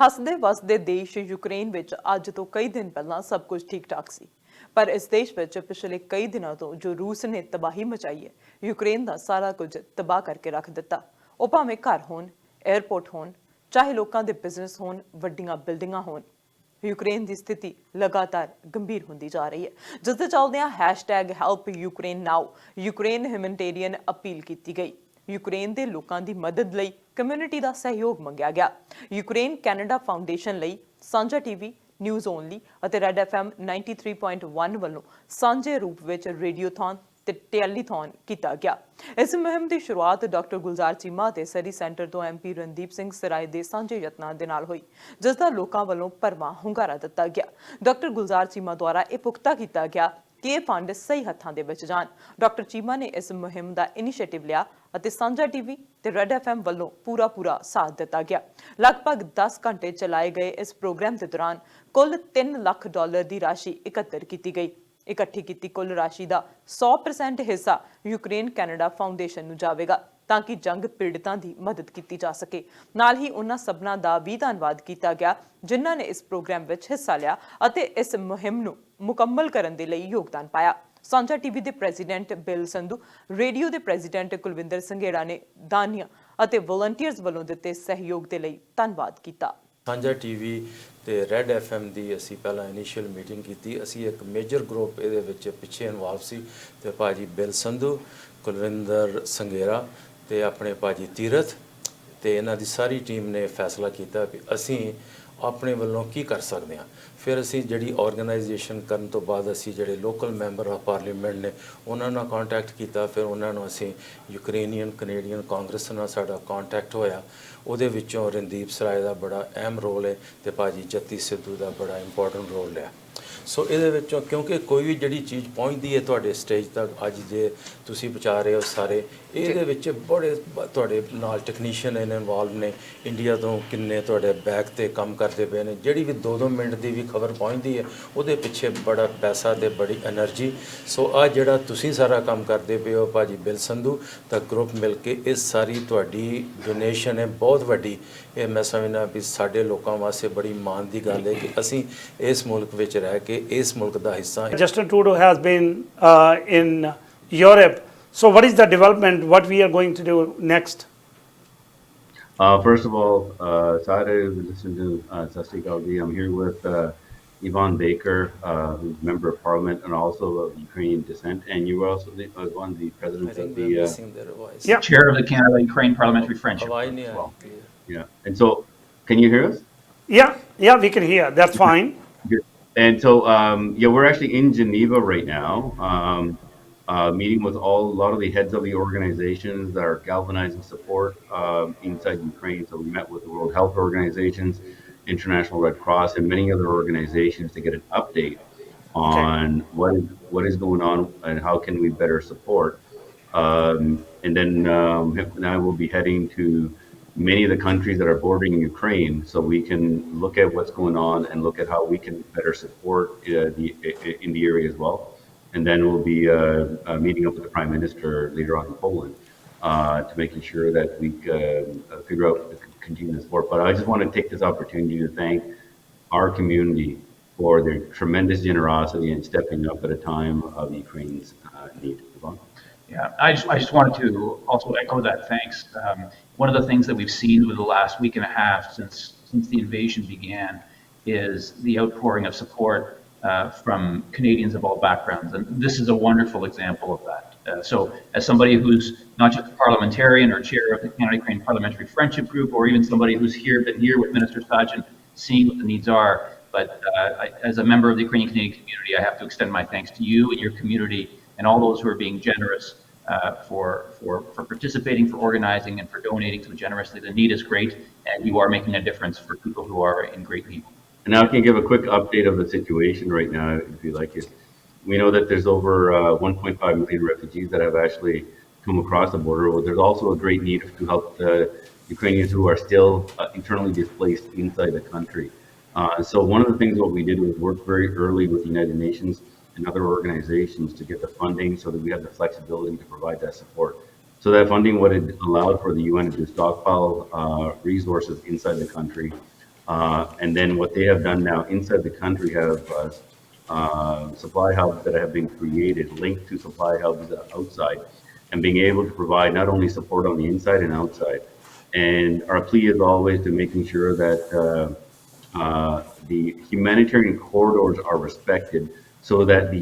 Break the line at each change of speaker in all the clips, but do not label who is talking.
ਹੱਸਦੇ ਵਸਦੇ ਦੇਸ਼ ਯੂਕਰੇਨ ਵਿੱਚ ਅੱਜ ਤੋਂ ਕਈ ਦਿਨ ਪਹਿਲਾਂ ਸਭ ਕੁਝ ਠੀਕ ਠਾਕ ਸੀ। ਪਰ ਇਸ ਦੇਸ਼ ਵਿੱਚ ਪਿਛਲੇ ਕਈ ਦਿਨਾਂ ਤੋਂ ਜੋ ਰੂਸ ਨੇ ਤਬਾਹੀ ਮਚਾਈ ਹੈ, ਯੂਕਰੇਨ ਦਾ ਸਾਰਾ ਕੁਝ ਤਬਾਹ ਕਰਕੇ ਰੱਖ ਦਿੱਤਾ। ਉਹ ਭਾਵੇਂ ਘਰ ਹੋਣ, 에ਅਰਪੋਰਟ ਹੋਣ, ਚਾਹੇ ਲੋਕਾਂ ਦੇ ਬਿਜ਼ਨਸ ਹੋਣ, ਵੱਡੀਆਂ ਬਿਲਡਿੰਗਾਂ ਹੋਣ। ਯੂਕਰੇਨ ਦੀ ਸਥਿਤੀ ਲਗਾਤਾਰ ਗੰਭੀਰ ਹੁੰਦੀ ਜਾ ਰਹੀ ਹੈ, ਜਿਸ ਦੇ ਚੱਲਦਿਆਂ #HelpUkraineNow ਯੂਕਰੇਨ ਹਿਊਮੈਨਿਟੇਰੀਅਨ ਅਪੀਲ ਕੀਤੀ ਗਈ। ਯੂਕਰੇਨ ਦੇ ਲੋਕਾਂ ਦੀ ਮਦਦ ਲਈ ਕਮਿਊਨਿਟੀ ਦਾ ਸਹਿਯੋਗ ਮੰਗਿਆ ਗਿਆ। ਯੂਕਰੇਨ ਕੈਨੇਡਾ ਫਾਊਂਡੇਸ਼ਨ ਲਈ ਸਾਂਝਾ ਟੀਵੀ, ਨਿਊਜ਼ ਓਨਲੀ ਅਤੇ ਰੈਡ FM 93.1 ਵੱਲੋਂ ਸਾਂਝੇ ਰੂਪ ਵਿੱਚ ਰੇਡੀਓਥੌਨ ਤੇ ਟੈਲੀਥੌਨ ਕੀਤਾ ਗਿਆ। ਇਸ ਮੁਹਿੰਮ ਦੀ ਸ਼ੁਰੂਆਤ ਡਾਕਟਰ ਗੁਲਜ਼ਾਰ ਚੀਮਾ ਤੇ ਸਰੀ ਸੈਂਟਰ ਤੋਂ MP ਰਣਦੀਪ ਸਿੰਘ ਸਰਾਏ ਦੇ ਸਾਂਝੇ ਯਤਨਾਂ ਦੇ ਨਾਲ ਹੋਈ, ਜਿਸ ਦਾ ਲੋਕਾਂ ਵੱਲੋਂ ਭਰਵਾਂ ਹੁੰਗਾਰਾ ਦਿੱਤਾ ਗਿਆ। ਡਾਕਟਰ ਗੁਲਜ਼ਾਰ ਚੀਮਾ ਦੁਆਰਾ ਇਹ ਪੁਖਤਾ ਕੀਤਾ ਗਿਆ ਕਿ ਇਹ ਫੰਡ ਸਹੀ ਹੱਥਾਂ ਦੇ ਵਿੱਚ ਜਾਣ। ਡਾਕਟਰ ਚੀਮਾ ਨੇ ਇਸ ਮੁਹਿੰਮ ਦਾ ਇਨੀਸ਼ੀਏਟਿਵ ਲਿਆ ਅਤੇ ਸਾਂਝਾ ਟੀਵੀ ਤੇ ਰੈਡ FM ਵੱਲੋਂ ਪੂਰਾ ਸਾਥ ਦਿੱਤਾ ਗਿਆ। ਲਗਭਗ 10 ਘੰਟੇ ਚਲਾਏ ਗਏ ਇਸ ਪ੍ਰੋਗਰਾਮ ਦੇ ਦੌਰਾਨ ਕੁੱਲ $3 ਲੱਖ ਦੀ ਰਾਸ਼ੀ ਇਕੱਤਰ ਕੀਤੀ ਗਈ। ਇਕੱਠੀ ਕੀਤੀ ਕੁੱਲ ਰਾਸ਼ੀ ਦਾ 100% ਹਿੱਸਾ ਯੂਕਰੇਨ ਕੈਨੇਡਾ ਫਾਊਂਡੇਸ਼ਨ ਨੂੰ ਜਾਵੇਗਾ ਤਾਂ ਕਿ ਜੰਗ ਪੀੜਤਾਂ ਦੀ ਮਦਦ ਕੀਤੀ ਜਾ ਸਕੇ। ਨਾਲ ਹੀ ਉਹਨਾਂ ਸਭਨਾਂ ਦਾ ਵੀ ਧੰਨਵਾਦ ਕੀਤਾ ਗਿਆ ਜਿਨ੍ਹਾਂ ਨੇ ਇਸ ਪ੍ਰੋਗਰਾਮ ਵਿੱਚ ਹਿੱਸਾ ਲਿਆ ਅਤੇ ਇਸ ਮੁਹਿੰਮ ਨੂੰ ਮੁਕੰਮਲ ਕਰਨ ਦੇ ਲਈ ਯੋਗਦਾਨ ਪਾਇਆ। ਸਾਂਝਾ ਟੀਵੀ ਦੇ ਪ੍ਰੈਜ਼ੀਡੈਂਟ ਬਿਲ ਸੰਧੂ, ਰੇਡੀਓ ਦੇ ਪ੍ਰੈਜ਼ੀਡੈਂਟ ਕੁਲਵਿੰਦਰ ਸੰਘੇੜਾ ਨੇ ਦਾਨੀਆਂ ਅਤੇ ਵਲੰਟੀਅਰਸ ਵੱਲੋਂ ਦਿੱਤੇ ਸਹਿਯੋਗ ਦੇ ਲਈ ਧੰਨਵਾਦ ਕੀਤਾ।
ਸਾਂਝਾ ਟੀਵੀ ਤੇ ਰੈਡ FM ਦੀ ਅਸੀਂ ਪਹਿਲਾਂ ਇਨੀਸ਼ੀਅਲ ਮੀਟਿੰਗ ਕੀਤੀ। ਅਸੀਂ ਇੱਕ ਮੇਜਰ ਗਰੁੱਪ ਇਹਦੇ ਵਿੱਚ ਪਿੱਛੇ ਇਨਵੋਲਵ ਸੀ ਤੇ ਭਾਜੀ ਬਿਲ ਸੰਧੂ, ਕੁਲਵਿੰਦਰ ਸੰਘੇੜਾ ਤੇ ਆਪਣੇ ਭਾਜੀ ਤੀਰਥ ਤੇ ਇਹਨਾਂ ਦੀ ਸਾਰੀ ਟੀਮ ਨੇ ਫੈਸਲਾ ਕੀਤਾ ਕਿ ਅਸੀਂ ਆਪਣੇ ਵੱਲੋਂ ਕੀ ਕਰ ਸਕਦੇ ਹਾਂ। ਫਿਰ ਅਸੀਂ ਜਿਹੜੀ ਆਰਗੇਨਾਈਜੇਸ਼ਨ ਕਰਨ ਤੋਂ ਬਾਅਦ ਅਸੀਂ ਜਿਹੜੇ ਲੋਕਲ ਮੈਂਬਰ ਆਫ ਪਾਰਲੀਮੈਂਟ ਨੇ ਉਹਨਾਂ ਨਾਲ ਕੰਟੈਕਟ ਕੀਤਾ। ਫਿਰ ਉਹਨਾਂ ਨੂੰ ਅਸੀਂ ਯੂਕਰੇਨੀਅਨ ਕੈਨੇਡੀਅਨ ਕਾਂਗਰਸ ਨਾਲ ਸਾਡਾ ਕੰਟੈਕਟ ਹੋਇਆ। ਉਹਦੇ ਵਿੱਚੋਂ ਰਣਦੀਪ ਸਰਾਏ ਦਾ ਬੜਾ ਅਹਿਮ ਰੋਲ ਹੈ ਤੇ ਭਾਜੀ ਜੱਤੀ ਸਿੱਧੂ ਦਾ ਬੜਾ ਇੰਪੋਰਟੈਂਟ ਰੋਲ ਹੈ। ਸੋ ਇਹਦੇ ਵਿੱਚੋਂ ਕਿਉਂਕਿ ਕੋਈ ਵੀ ਜਿਹੜੀ ਚੀਜ਼ ਪਹੁੰਚਦੀ ਹੈ ਤੁਹਾਡੇ ਸਟੇਜ ਤੱਕ, ਅੱਜ ਜੇ ਤੁਸੀਂ ਪਹੁੰਚਾ ਰਹੇ ਹੋ ਸਾਰੇ, ਇਹਦੇ ਵਿੱਚ ਬੜੇ ਤੁਹਾਡੇ ਨਾਲ ਟੈਕਨੀਸ਼ੀਅਨ ਇਨਵੋਲਵ ਨੇ। ਇੰਡੀਆ ਤੋਂ ਕਿੰਨੇ ਤੁਹਾਡੇ ਬੈਕ 'ਤੇ ਕੰਮ ਕਰਦੇ ਪਏ ਨੇ। ਜਿਹੜੀ ਵੀ 2-2 ਮਿੰਟ ਦੀ ਵੀ ਖਬਰ ਪਹੁੰਚਦੀ ਹੈ ਉਹਦੇ ਪਿੱਛੇ ਬੜਾ ਪੈਸਾ ਤੇ ਬੜੀ ਐਨਰਜੀ। ਸੋ ਆ ਜਿਹੜਾ ਤੁਸੀਂ ਸਾਰਾ ਕੰਮ ਕਰਦੇ ਪਏ ਹੋ ਭਾਜੀ ਬਿਲ ਸੰਧੂ ਦਾ ਗਰੁੱਪ ਮਿਲ ਕੇ, ਇਹ ਸਾਰੀ ਤੁਹਾਡੀ ਡੋਨੇਸ਼ਨ ਹੈ ਬਹੁਤ ਵੱਡੀ। ਇਹ ਮੈਂ ਸਮਝਦਾ ਵੀ ਸਾਡੇ ਲੋਕਾਂ ਵਾਸਤੇ ਬੜੀ ਮਾਣ ਦੀ ਗੱਲ ਹੈ ਕਿ ਅਸੀਂ ਇਸ ਮੁਲਕ ਵਿੱਚ ਰਹਿ ਕੇ ਇਸ ਮੁਲਕ ਦਾ ਹਿੱਸਾ।
Justin Trudeau has been in Europe. So what is the development, what we are going to do next?
First of all, sorry to listen to Sasti Gaudi. I'm here with Yvonne Baker, who's a member of parliament and also of Ukrainian descent. And you were also one of the presidents of the
chair of the Canada-Ukraine Parliamentary Friendship Group as well.
Yeah. And so, can you hear us?
Yeah, we can hear. That's fine.
Good. And so, we're actually in Geneva right now, meeting with a lot of the heads of the organizations that are galvanizing support inside Ukraine. So we met with the World Health Organizations, International Red Cross, and many other organizations to get an update on what is going on and how can we better support. And then I will be heading to many of the countries that are bordering Ukraine, so we can look at what's going on and look at how we can better support in the area as well. And then we'll be meeting up with the Prime Minister later on in Poland to making sure that we figure out continuing support. But I just want to take this opportunity to thank our community for their tremendous generosity and stepping up at a time of Ukraine's need.
Yeah, I just wanted to also echo that thanks. One of the things that we've seen over the last week and a half since the invasion began is the outpouring of support from Canadians of all backgrounds, and this is a wonderful example of that. So as somebody who's not just a parliamentarian or chair of the Canada-Ukraine Parliamentary Friendship Group, or even somebody who's been here with Minister Sajjan, seeing what the needs are, but as a member of the Ukrainian-Canadian community, I have to extend my thanks to you and your community and all those who are being generous for participating, for organizing, and for donating so generously. The need is great, and you are making a difference for people who are in great need.
And now I can give a quick update of the situation right now, if you like it. We know that there's over 1.5 million refugees that have actually come across the border. Well, there's also a great need to help the Ukrainians who are still internally displaced inside the country. So one of the things what we did was work very early with the United Nations and other organizations to get the funding so that we have the flexibility to provide that support. So that funding would have allowed for the UN to stockpile resources inside the country And then what they have done now inside the country have supply hubs that have been created linked to supply hubs outside, and being able to provide not only support on the inside and outside. And our plea is always to making sure that the humanitarian corridors are respected so that the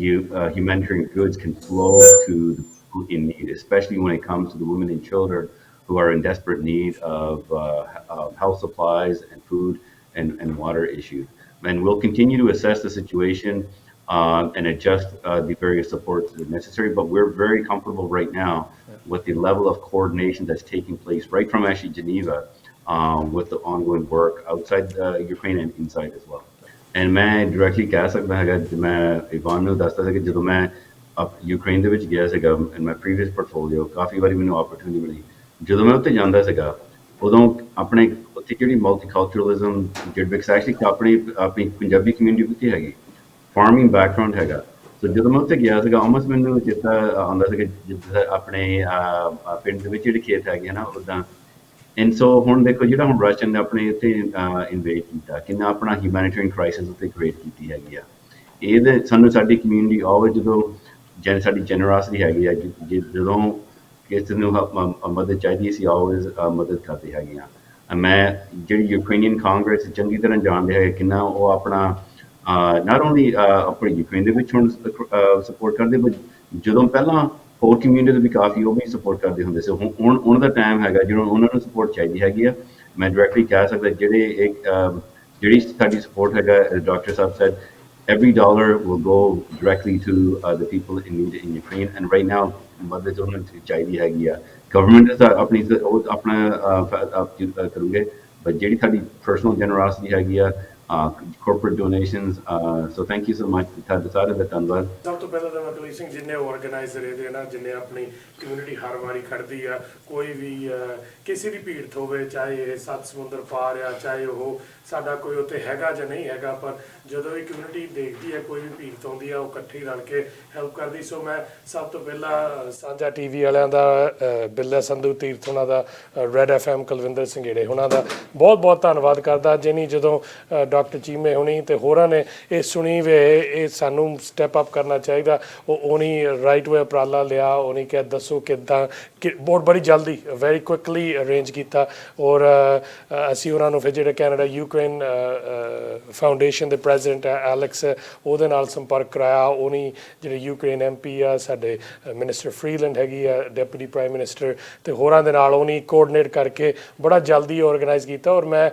humanitarian goods can flow to the people in need, especially when it comes to the women and children who are in desperate need of health supplies and food and water issues. And we'll continue to assess the situation and adjust the various supports that are necessary. But we're very comfortable right now with the level of coordination that's taking place right from actually Geneva with the ongoing work outside Ukraine and inside as well. And ਮੈਂ directly ਕਹਿ ਸਕਦਾ ਹੈਗਾ, ਮੈਂ Ivan ਨੂੰ ਦੱਸਦਾ ਸੀ ਕਿ ਜਦੋਂ ਮੈਂ ਯੂਕਰੇਨ ਦੇ ਵਿੱਚ ਗਿਆ ਸੀਗਾ ਇਨ ਮਾਈ ਪ੍ਰੀਵੀਅਸ ਪੋਰਟਫੋਲੀਓ, ਕਾਫੀ ਵਾਰੀ ਮੈਨੂੰ ਓਪਰਚੁਨਿਟੀ ਮਿਲੀ। ਜਦੋਂ ਮੈਂ ਉੱਥੇ ਜਾਂਦਾ ਸੀਗਾ ਉਦੋਂ ਆਪਣੇ ਉੱਥੇ ਜਿਹੜੀ ਮਲਟੀਕਲਚਰਲਿਜ਼ਮ ਜਿਹੜੀ ਐਕਚੁਅਲੀ ਆਪਣੀ ਪੰਜਾਬੀ ਕਮਿਊਨਿਟੀ ਉੱਥੇ ਹੈਗੀ, ਫਾਰਮਿੰਗ ਬੈਕਗਰਾਉਂਡ ਹੈਗਾ। ਸੋ ਜਦੋਂ ਮੈਂ ਉੱਥੇ ਗਿਆ ਸੀਗਾ ਆਲਮੋਸਟ ਮੈਨੂੰ ਚੇਤਾ ਆਉਂਦਾ ਸੀਗਾ ਜਿੱਦਾਂ ਆਪਣੇ ਪਿੰਡ ਦੇ ਵਿੱਚ ਜਿਹੜੇ ਖੇਤ ਹੈਗੇ ਨਾ ਉੱਦਾਂ। ਐਂਡ ਸੋ ਹੁਣ ਦੇਖੋ ਜਿਹੜਾ ਹੁਣ ਰਸ਼ੀਅਨ ਨੇ ਆਪਣੇ ਇੱਥੇ ਇਨਵੇਟ ਕੀਤਾ, ਕਿੰਨਾ ਆਪਣਾ ਹਿਊਮੈਨਿਟੇਰੀਅਨ ਕ੍ਰਾਈਸਿਸ ਉੱਤੇ ਕ੍ਰੀਏਟ ਕੀਤੀ ਹੈਗੀ ਆ। ਇਹਦੇ ਸਾਨੂੰ ਸਾਡੀ ਕਮਿਊਨਿਟੀ ਆਲਵੇਜ਼ ਜਦੋਂ ਸਾਡੀ ਜੈਨਰੋਸਿਟੀ ਹੈਗੀ ਆ, ਜਦੋਂ ਕਿਸੇ ਨੂੰ ਮਦਦ ਚਾਹੀਦੀ ਅਸੀਂ ਆਲਵੇਜ਼ ਮਦਦ ਕਰਦੇ ਹੈਗੇ ਆ। ਮੈਂ ਜਿਹੜੀ ਯੂਕਰੇਨੀਅਨ ਕਾਂਗਰਸ ਚੰਗੀ ਤਰ੍ਹਾਂ ਜਾਣਦੇ ਹੈਗੇ ਕਿੰਨਾ ਉਹ ਆਪਣਾ ਨਾਟ ਓਨਲੀ ਆਪਣੇ ਯੂਕਰੇਨ ਦੇ ਵਿੱਚ ਹੁਣ ਸਪੋਰਟ ਕਰਦੇ, ਬਟ ਜਦੋਂ ਪਹਿਲਾਂ ਹੋਰ ਕਮਿਊਨਿਟੀ ਵੀ ਕਾਫੀ ਉਹ ਵੀ ਸਪੋਰਟ ਕਰਦੇ ਹੁੰਦੇ ਸੀ। ਹੁਣ ਉਹਨਾਂ ਦਾ ਟਾਈਮ ਹੈਗਾ ਜਦੋਂ ਉਹਨਾਂ ਨੂੰ ਸਪੋਰਟ ਚਾਹੀਦੀ ਹੈਗੀ ਆ। ਮੈਂ ਡਾਇਰੈਕਟਲੀ ਕਹਿ ਸਕਦਾ ਜਿਹੜੀ ਸਾਡੀ ਸਪੋਰਟ ਹੈਗਾ, doctor Sahib said, every dollar will go directly to the people in need in Ukraine, and right now ਮਦਦ ਉਹਨਾਂ ਨੂੰ ਚਾਹੀਦੀ ਹੈਗੀ ਆ। ਗਵਰਨਮੈਂਟ ਆਪਣੀ ਉਹ ਆਪਣਾ ਕਰੂਗੇ, ਬਟ ਜਿਹੜੀ ਸਾਡੀ ਪਰਸਨਲ ਜਨਰੋਸਿਟੀ ਹੈਗੀ ਆ, corporate donations, so thank you so much ਤੁਹਾਡੇ ਸਾਰਿਆਂ ਦਾ ਧੰਨਵਾਦ।
ਸਭ ਤੋਂ ਪਹਿਲਾਂ ਤਾਂ ਮਤਲਬ ਸਿੰਘ ਜਿੰਨੇ ਆਰਗੇਨਾਈਜ਼ਰ ਇਹਦੇ ਨਾ, ਜਿੰਨੇ ਆਪਣੀ ਕਮਿਊਨਿਟੀ ਹਰ ਵਾਰੀ ਖੜਦੀ ਆ, ਕੋਈ ਵੀ ਕਿਸੇ ਦੀ ਭੀੜ ਹੋਵੇ, ਚਾਹੇ ਇਹ 7 ਸਮੁੰਦਰ ਪਾਰ ਆ, ਚਾਹੇ ਉਹ ਸਾਡਾ ਕੋਈ ਉੱਥੇ ਹੈਗਾ ਜਾਂ ਨਹੀਂ ਹੈਗਾ, ਪਰ ਜਦੋਂ ਵੀ ਕਮਿਊਨਿਟੀ ਦੇਖਦੀ ਹੈ ਕੋਈ ਵੀ ਭੀੜ ਆਉਂਦੀ ਆ, ਉਹ ਇਕੱਠੀ ਰਲ ਕੇ ਹੈਲਪ ਕਰਦੀ। ਸੋ ਮੈਂ ਸਭ ਤੋਂ ਪਹਿਲਾਂ ਸਾਂਝਾ TV ਵਾਲਿਆਂ ਦਾ, ਬਿੱਲਾ ਸੰਧੂ ਤੀਰਥ ਉਹਨਾਂ ਦਾ, ਰੈਡ FM ਕੁਲਵਿੰਦਰ ਸੰਘੇੜੇ ਉਹਨਾਂ ਦਾ ਬਹੁਤ ਬਹੁਤ ਧੰਨਵਾਦ ਕਰਦਾ, ਜਿਹਨੀ ਜਦੋਂ ਡਾਕਟਰ ਚੀਮੇ ਹੋਣੀ ਤੇ ਹੋਰਾਂ ਨੇ ਇਹ ਸੁਣੀ ਵੇ ਇਹ ਸਾਨੂੰ ਸਟੈਪ ਅਪ ਕਰਨਾ ਚਾਹੀਦਾ, ਉਹਨੀ ਰਾਈਟ ਵੇ ਉਪਰਾਲਾ ਲਿਆ, ਉਹਨੇ ਕਿਹਾ ਦੱਸੋ ਕਿੱਦਾਂ, ਬਹੁਤ ਬੜੀ ਜਲਦੀ ਵੈਰੀ ਕੁਇਕਲੀ ਅਰੇਂਜ ਕੀਤਾ। ਔਰ ਅਸੀਂ ਉਹਨਾਂ ਨੂੰ ਫਿਰ ਜਿਹੜੇ ਕੈਨੇਡਾ ਯੂਕਰੇਨ ਫਾਊਂਡੇਸ਼ਨ ਦੇ ਪ੍ਰੈਜ਼ੀਡੈਂਟ ਐਲੈਕਸ ਉਹਦੇ ਨਾਲ ਸੰਪਰਕ ਕਰਾਇਆ। ਉਹਨੀ ਜਿਹੜੇ ਯੂਕਰੇਨ MP ਆ, ਸਾਡੇ ਮਿਨਿਸਟਰ ਫਰੀਲੈਂਡ ਹੈਗੀ ਆ, ਡਿਪਟੀ ਪ੍ਰਾਈਮ ਮਿਨਿਸਟਰ, ਤੇ ਹੋਰਾਂ ਦੇ ਨਾਲ ਉਹਨੀ ਕੋਆਰਡੀਨੇਟ ਕਰਕੇ ਬੜਾ ਜਲਦੀ ਆਰਗੇਨਾਈਜ਼ ਕੀਤਾ। ਔਰ ਮੈਂ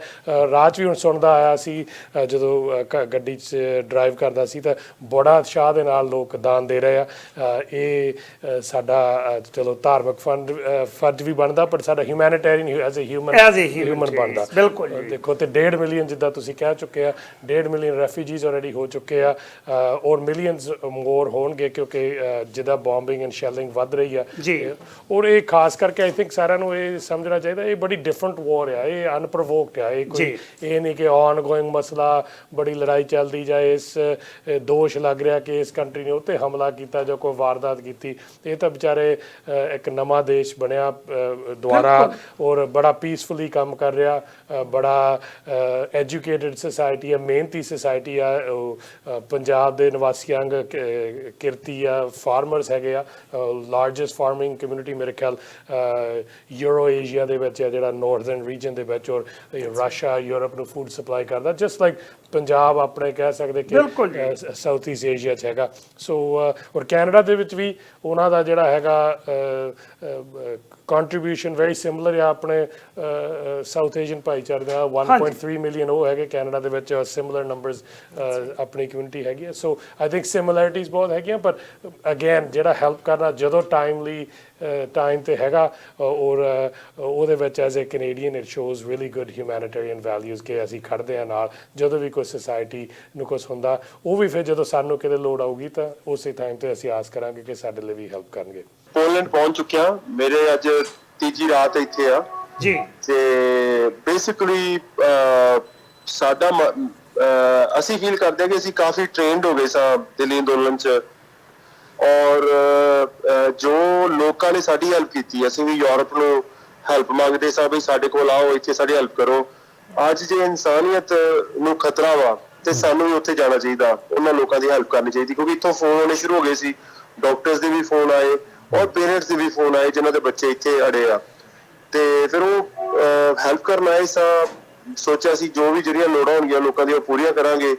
ਰਾਤ ਵੀ ਹੁਣ ਸੁਣਦਾ ਆਇਆ ਸੀ ਜਦੋਂ ਗੱਡੀ 'ਚ ਡਰਾਈਵ ਕਰਦਾ ਸੀ ਤਾਂ ਬੜਾ ਉਤਸ਼ਾਹ ਦੇ ਨਾਲ ਲੋਕ ਦਾਨ ਦੇ ਰਹੇ ਆ। ਇਹ ਸਾਡਾ ਚਲੋ ਧਾਰਮਿਕ ਫਰਜ਼ ਵੀ ਬਣਦਾ, ਪਰ ਸਾਡਾ ਹਿਊਮੈਨਿਟੇਰੀਅਨ ਐਜ਼ ਏ ਹਿਊਮਨ ਬਣਦਾ। ਬਿਲਕੁਲ ਦੇਖੋ ਤੇ 1.5 ਮਿਲੀਅਨ ਜਿੱਦਾਂ ਤੁਸੀਂ ਕਹਿ ਚੁੱਕੇ ਆ, 1.5 ਮਿਲੀਅਨ ਰੈਫਿਊਜੀਜ਼ ਆਲਰੇਡੀ ਹੋ ਚੁੱਕੇ ਆ, ਔਰ ਮਿਲੀਅਨਸ ਮੋਰ ਹੋਣਗੇ ਕਿਉਂਕਿ ਜਿੱਦਾਂ ਬੋਂਬਿੰਗ ਐਂਡ ਸ਼ੈਲਿੰਗ ਵੱਧ ਰਹੀ ਆ ਜੀ। ਔਰ ਇਹ ਖਾਸ ਕਰਕੇ ਆਈ ਥਿੰਕ ਸਾਰਿਆਂ ਨੂੰ ਇਹ ਸਮਝਣਾ ਚਾਹੀਦਾ ਇਹ ਬੜੀ ਡਿਫਰੈਂਟ ਵਾਰ ਆ, ਇਹ ਅਨਪ੍ਰੋਵੋਕਡ ਆ, ਇਹ ਕੋਈ ਇਹ ਨਹੀਂ ਕਿ ਔਨ ਗੋਇੰਗ ਮਸਲਾ ਬੜੀ ਲੜਾਈ ਚੱਲਦੀ ਜਾਏ, ਇਸ ਦੋਸ਼ ਲੱਗ ਰਿਹਾ ਕਿ ਇਸ ਕੰਟਰੀ ਨੇ ਉੱਤੇ ਹਮਲਾ ਕੀਤਾ ਜਾਂ ਕੋਈ ਵਾਰਦਾਤ ਕੀਤੀ। ਇਹ ਤਾਂ ਵਿਚਾਰੇ ਇੱਕ ਨਵਾਂ ਦੇਸ਼ ਬਣਿਆ ਦੁਆਰਾ ਔਰ ਬੜਾ ਪੀਸਫੁਲੀ ਕੰਮ ਕਰ ਰਿਹਾ, ਬੜਾ ਐਜੂਕੇਟਡ ਸੋਸਾਇਟੀ ਆ, ਮਿਹਨਤੀ ਸੋਸਾਇਟੀ ਆ। ਪੰਜਾਬ ਦੇ ਨਿਵਾਸੀਆਂ ਕਿਰਤੀ ਆ, ਫਾਰਮਰਸ ਹੈਗੇ ਆ, ਲਾਰਜੈਸਟ ਫਾਰਮਿੰਗ ਕਮਿਊਨਿਟੀ ਮੇਰੇ ਖਿਆਲ ਯੂਰੋ ਏਸ਼ੀਆ ਦੇ ਵਿੱਚ ਆ, ਜਿਹੜਾ ਨਾਰਥਰਨ ਰੀਜਨ ਦੇ ਵਿੱਚ, ਔਰ ਰਸ਼ੀਆ ਯੂਰਪ ਨੂੰ ਫੂਡ ਸਪਲਾਈ ਕਰਦਾ, ਜਸਟ ਲਾਈਕ ਪੰਜਾਬ ਆਪਣੇ ਕਹਿ ਸਕਦੇ ਕਿ ਸਾਊਥ ਈਸਟ ਏਸ਼ੀਆ 'ਚ ਹੈਗਾ। ਸੋ ਔਰ ਕੈਨੇਡਾ ਦੇ ਵਿੱਚ ਵੀ ਉਹਨਾਂ ਦਾ ਜਿਹੜਾ ਹੈਗਾ ਕੰਟਰੀਬਿਊਸ਼ਨ ਵੈਰੀ ਸਿਮਿਲਰ ਆ ਆਪਣੇ ਸਾਊਥ ਏਸ਼ੀਅਨ ਭਾਈਚਾਰੇ ਦਾ। 1.3 ਮਿਲੀਅਨ ਉਹ ਹੈਗੇ ਕੈਨੇਡਾ ਦੇ ਵਿੱਚ, ਸਿਮਿਲਰ ਨੰਬਰਸ ਆਪਣੀ ਕਮਿਊਨਿਟੀ ਹੈਗੀ ਆ। ਸੋ ਆਈ ਥਿੰਕ ਸਿਮਿਲੈਰਿਟੀਜ਼ ਬਹੁਤ ਹੈਗੀਆਂ, ਪਰ ਅਗੇਨ ਜਿਹੜਾ ਹੈਲਪ ਕਰਨਾ ਜਦੋਂ ਟਾਈਮਲੀ ਟਾਈਮ 'ਤੇ ਹੈਗਾ, ਔਰ ਉਹਦੇ ਵਿੱਚ as a Canadian it shows really good humanitarian values ਕਿ ਅਸੀਂ ਖੜ੍ਹਦੇ ਹਾਂ ਨਾਲ। ਜਦੋਂ ਵੀ ਕੋਈ ਸੁਸਾਇਟੀ ਨੂੰ ਕੁਛ ਹੁੰਦਾ, ਉਹ ਵੀ ਫਿਰ ਜਦੋਂ ਸਾਨੂੰ ਕਿਤੇ ਲੋੜ ਆਊਗੀ ਤਾਂ ਉਸੇ ਟਾਈਮ 'ਤੇ ਅਸੀਂ ਆਸ ਕਰਾਂਗੇ ਕਿ ਸਾਡੇ ਲਈ ਵੀ ਹੈਲਪ ਕਰਨਗੇ।
ਪੋਲੈਂਡ ਪਹੁੰਚ ਚੁੱਕਿਆ, ਮੇਰੇ ਅੱਜ ਤੀਜੀ ਰਾਤ ਇੱਥੇ ਆ ਜੀ। ਤੇ ਬੇਸਿਕਲੀ ਸਾਡਾ ਅਸੀਂ ਫੀਲ ਕਰਦੇ ਹਾਂ ਕਿ ਅਸੀਂ ਕਾਫੀ ਟ੍ਰੇਨਡ ਹੋ ਗਏ ਸਾਂ ਦਿੱਲੀ ਅੰਦੋਲਨ 'ਚ, ਔਰ ਜੋ ਲੋਕਾਂ ਨੇ ਸਾਡੀ ਹੈਲਪ ਕੀਤੀ, ਅਸੀਂ ਵੀ ਯੂਰਪ ਨੂੰ ਹੈਲਪ ਮੰਗਦੇ ਸਾਂ ਵੀ ਸਾਡੇ ਕੋਲ ਆਓ, ਇੱਥੇ ਸਾਡੀ ਹੈਲਪ ਕਰੋ। ਅੱਜ ਜੇ ਇਨਸਾਨੀਅਤ ਨੂੰ ਖਤਰਾ ਵਾ ਤੇ ਸਾਨੂੰ ਵੀ ਉੱਥੇ ਜਾਣਾ ਚਾਹੀਦਾ, ਉਹਨਾਂ ਲੋਕਾਂ ਦੀ ਹੈਲਪ ਕਰਨੀ ਚਾਹੀਦੀ, ਕਿਉਂਕਿ ਇੱਥੋਂ ਫੋਨ ਆਉਣੇ ਸ਼ੁਰੂ ਹੋ ਗਏ ਸੀ, ਡਾਕਟਰਸ ਦੇ ਵੀ ਫੋਨ ਆਏ ਔਰ ਪੇਰੈਂਟਸ ਦੇ ਵੀ ਫੋਨ ਆਏ ਜਿਨ੍ਹਾਂ ਦੇ ਬੱਚੇ ਇੱਥੇ ਅੜੇ ਆ, ਤੇ ਫਿਰ ਉਹ ਹੈਲਪ ਕਰਨ ਆਏ ਸਾਂ। ਸੋਚਿਆ ਸੀ ਜੋ ਵੀ ਜਿਹੜੀਆਂ ਲੋੜਾਂ ਹੋਣਗੀਆਂ ਲੋਕਾਂ ਦੀਆਂ ਪੂਰੀਆਂ ਕਰਾਂਗੇ,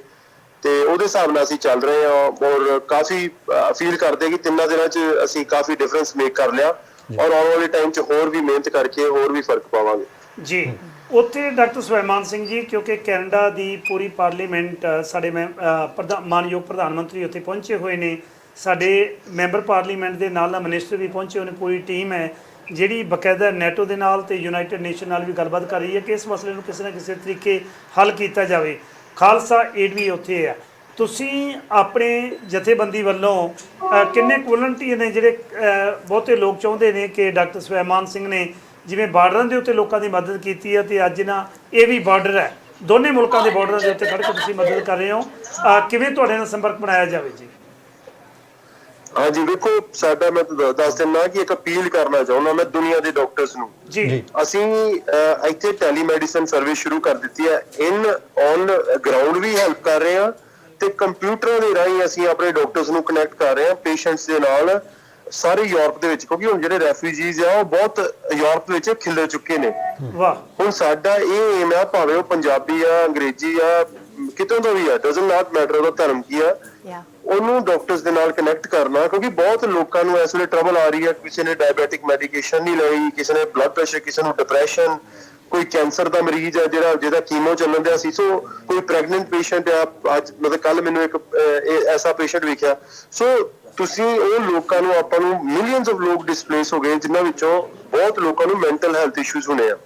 ਤੇ ਉਹਦੇ ਹਿਸਾਬ ਨਾਲ ਅਸੀਂ ਚੱਲ ਰਹੇ ਹਾਂ ਔਰ ਕਾਫੀ ਫੀਲ ਕਰਦੇ ਕਿ 3 ਦਿਨਾਂ 'ਚ ਅਸੀਂ ਕਾਫੀ ਡਿਫਰੈਂਸ ਮੇਕ ਕਰ ਲਿਆ ਔਰ ਆਉਣ ਵਾਲੇ ਟਾਈਮ 'ਚ ਹੋਰ ਵੀ ਮਿਹਨਤ ਕਰਕੇ ਹੋਰ ਵੀ ਫਰਕ ਪਾਵਾਂਗੇ
ਜੀ। ਉੱਥੇ ਡਾਕਟਰ ਸੁਲੇਮਾਨ ਸਿੰਘ ਜੀ, ਕਿਉਂਕਿ ਕੈਨੇਡਾ ਦੀ ਪੂਰੀ ਪਾਰਲੀਮੈਂਟ ਸਾਡੇ ਮਾਨਯੋਗ ਪ੍ਰਧਾਨ ਮੰਤਰੀ ਉੱਥੇ ਪਹੁੰਚੇ ਹੋਏ ਨੇ, ਸਾਡੇ ਮੈਂਬਰ ਪਾਰਲੀਮੈਂਟ ਦੇ ਨਾਲ ਮਿਨਿਸਟਰ ਵੀ ਪਹੁੰਚੇ ਹੋਏ ਨੇ, ਪੂਰੀ ਟੀਮ ਹੈ ਜਿਹੜੀ ਬਕਾਇਦਾ ਨੈਟੋ ਦੇ ਨਾਲ ਤੇ ਯੂਨਾਈਟਿਡ ਨੇਸ਼ਨ ਨਾਲ ਵੀ ਗੱਲਬਾਤ ਕਰ ਰਹੀ ਹੈ ਕਿ ਇਸ ਮਸਲੇ ਨੂੰ ਕਿਸੇ ਨਾ ਕਿਸੇ ਤਰੀਕੇ ਹੱਲ ਕੀਤਾ ਜਾਵੇ। ਖਾਲਸਾ ਏਡ ਵੀ ਉੱਥੇ ਹੈ। ਤੁਸੀਂ ਆਪਣੇ ਜਥੇਬੰਦੀ ਵੱਲੋਂ ਕਿੰਨੇ ਵਲੰਟੀਅਰ ਨੇ ਜਿਹੜੇ ਬਹੁਤੇ ਲੋਕ ਚਾਹੁੰਦੇ ਨੇ ਕਿ ਡਾਕਟਰ ਸੁਲੇਮਾਨ ਸਿੰਘ ਨੇ ਜਿਵੇਂ ਬਾਰਡਰਾਂ ਦੇ ਉੱਤੇ ਲੋਕਾਂ ਦੀ ਮਦਦ ਕੀਤੀ ਹੈ ਤੇ ਅੱਜ ਨਾ ਇਹ ਵੀ ਬਾਰਡਰ ਹੈ, ਦੋਨੇ ਮੁਲਕਾਂ ਦੇ ਬਾਰਡਰਾਂ ਦੇ ਉੱਤੇ ਖੜ੍ਹ ਕੇ ਤੁਸੀਂ ਮਦਦ ਕਰ ਰਹੇ ਹੋ, ਕਿਵੇਂ ਤੁਹਾਡੇ ਨਾਲ ਸੰਪਰਕ ਬਣਾਇਆ ਜਾਵੇ ਜੀ?
ਹਾਂਜੀ ਵੇਖੋ, ਸਾਡਾ ਮੈਂ ਦੱਸ ਦਿੰਦਾ ਕਿ ਇੱਕ ਅਪੀਲ ਕਰਨਾ ਚਾਹੁੰਦਾ ਮੈਂ ਦੁਨੀਆ ਦੇ ਡਾਕਟਰਸ ਨੂੰ।
ਜੀ
ਅਸੀਂ ਇੱਥੇ ਟੈਲੀਮੈਡੀਸਨ ਸਰਵਿਸ ਸ਼ੁਰੂ ਕਰ ਦਿੱਤੀ ਹੈ, ਔਨ ਗਰਾਊਂਡ ਵੀ ਹੈਲਪ ਕਰ ਰਹੇ ਹਾਂ ਤੇ ਕੰਪਿਊਟਰਾਂ ਦੇ ਰਾਹੀਂ ਅਸੀਂ ਆਪਣੇ ਡਾਕਟਰਸ ਨੂੰ ਕਨੈਕਟ ਕਰ ਰਹੇ ਹਾਂ ਪੇਸ਼ੈਂਟਸ ਦੇ ਨਾਲ ਸਾਰੇ ਯੂਰਪ ਦੇ ਵਿੱਚ, ਕਿਉਂਕਿ ਹੁਣ ਜਿਹੜੇ ਰੈਫਿਊਜੀਜ਼ ਆ ਉਹ ਬਹੁਤ ਯੂਰਪ ਵਿੱਚ ਖਿੱਲੇ ਚੁੱਕੇ ਨੇ।
ਵਾਹ।
ਹੁਣ ਸਾਡਾ ਇਹ ਏਮ ਆ, ਭਾਵੇਂ ਉਹ ਪੰਜਾਬੀ ਆ, ਅੰਗਰੇਜ਼ੀ ਆ, ਕਿਤੋਂ ਦਾ ਵੀ ਆ, ਡਜ਼ਨਟ ਨਾਟ ਮੈਟਰ ਉਹਦਾ ਧਰਮ ਕੀ ਆ, ਉਹਨੂੰ ਡਾਕਟਰਸ ਦੇ ਨਾਲ ਕਨੈਕਟ ਕਰਨਾ, ਕਿਉਂਕਿ ਬਹੁਤ ਲੋਕਾਂ ਨੂੰ ਇਸ ਵੇਲੇ ਟਰਬਲ ਆ ਰਹੀ ਹੈ। ਕਿਸੇ ਨੇ ਡਾਇਬੈਟਿਕ ਮੈਡੀਕੇਸ਼ਨ ਨਹੀਂ ਲਈ, ਕਿਸੇ ਨੇ ਬਲੱਡ ਪ੍ਰੈਸ਼ਰ, ਕਿਸੇ ਨੂੰ ਡਿਪਰੈਸ਼ਨ, ਕੋਈ ਕੈਂਸਰ ਦਾ ਮਰੀਜ਼ ਹੈ ਜਿਹਦਾ ਕੀਮੋ ਚੱਲਣ ਦਿਆ ਸੀ, ਸੋ ਕੋਈ ਪ੍ਰੈਗਨੈਂਟ ਪੇਸ਼ੈਂਟ ਆ। ਅੱਜ ਮਤਲਬ ਕੱਲ ਮੈਨੂੰ ਇੱਕ ਐਸਾ ਪੇਸ਼ੈਂਟ ਵੇਖਿਆ। ਸੋ ਤੁਸੀਂ ਉਹ ਲੋਕਾਂ ਨੂੰ, ਆਪਾਂ ਨੂੰ ਮਿਲੀਅਨਸ ਆਫ ਲੋਕ ਡਿਸਪਲੇਸ ਹੋ ਗਏ ਜਿਨ੍ਹਾਂ ਵਿੱਚੋਂ ਬਹੁਤ ਲੋਕਾਂ ਨੂੰ ਮੈਂਟਲ ਹੈਲਥ ਇਸ਼ੂਜ਼ ਹੋਣੇ ਆ,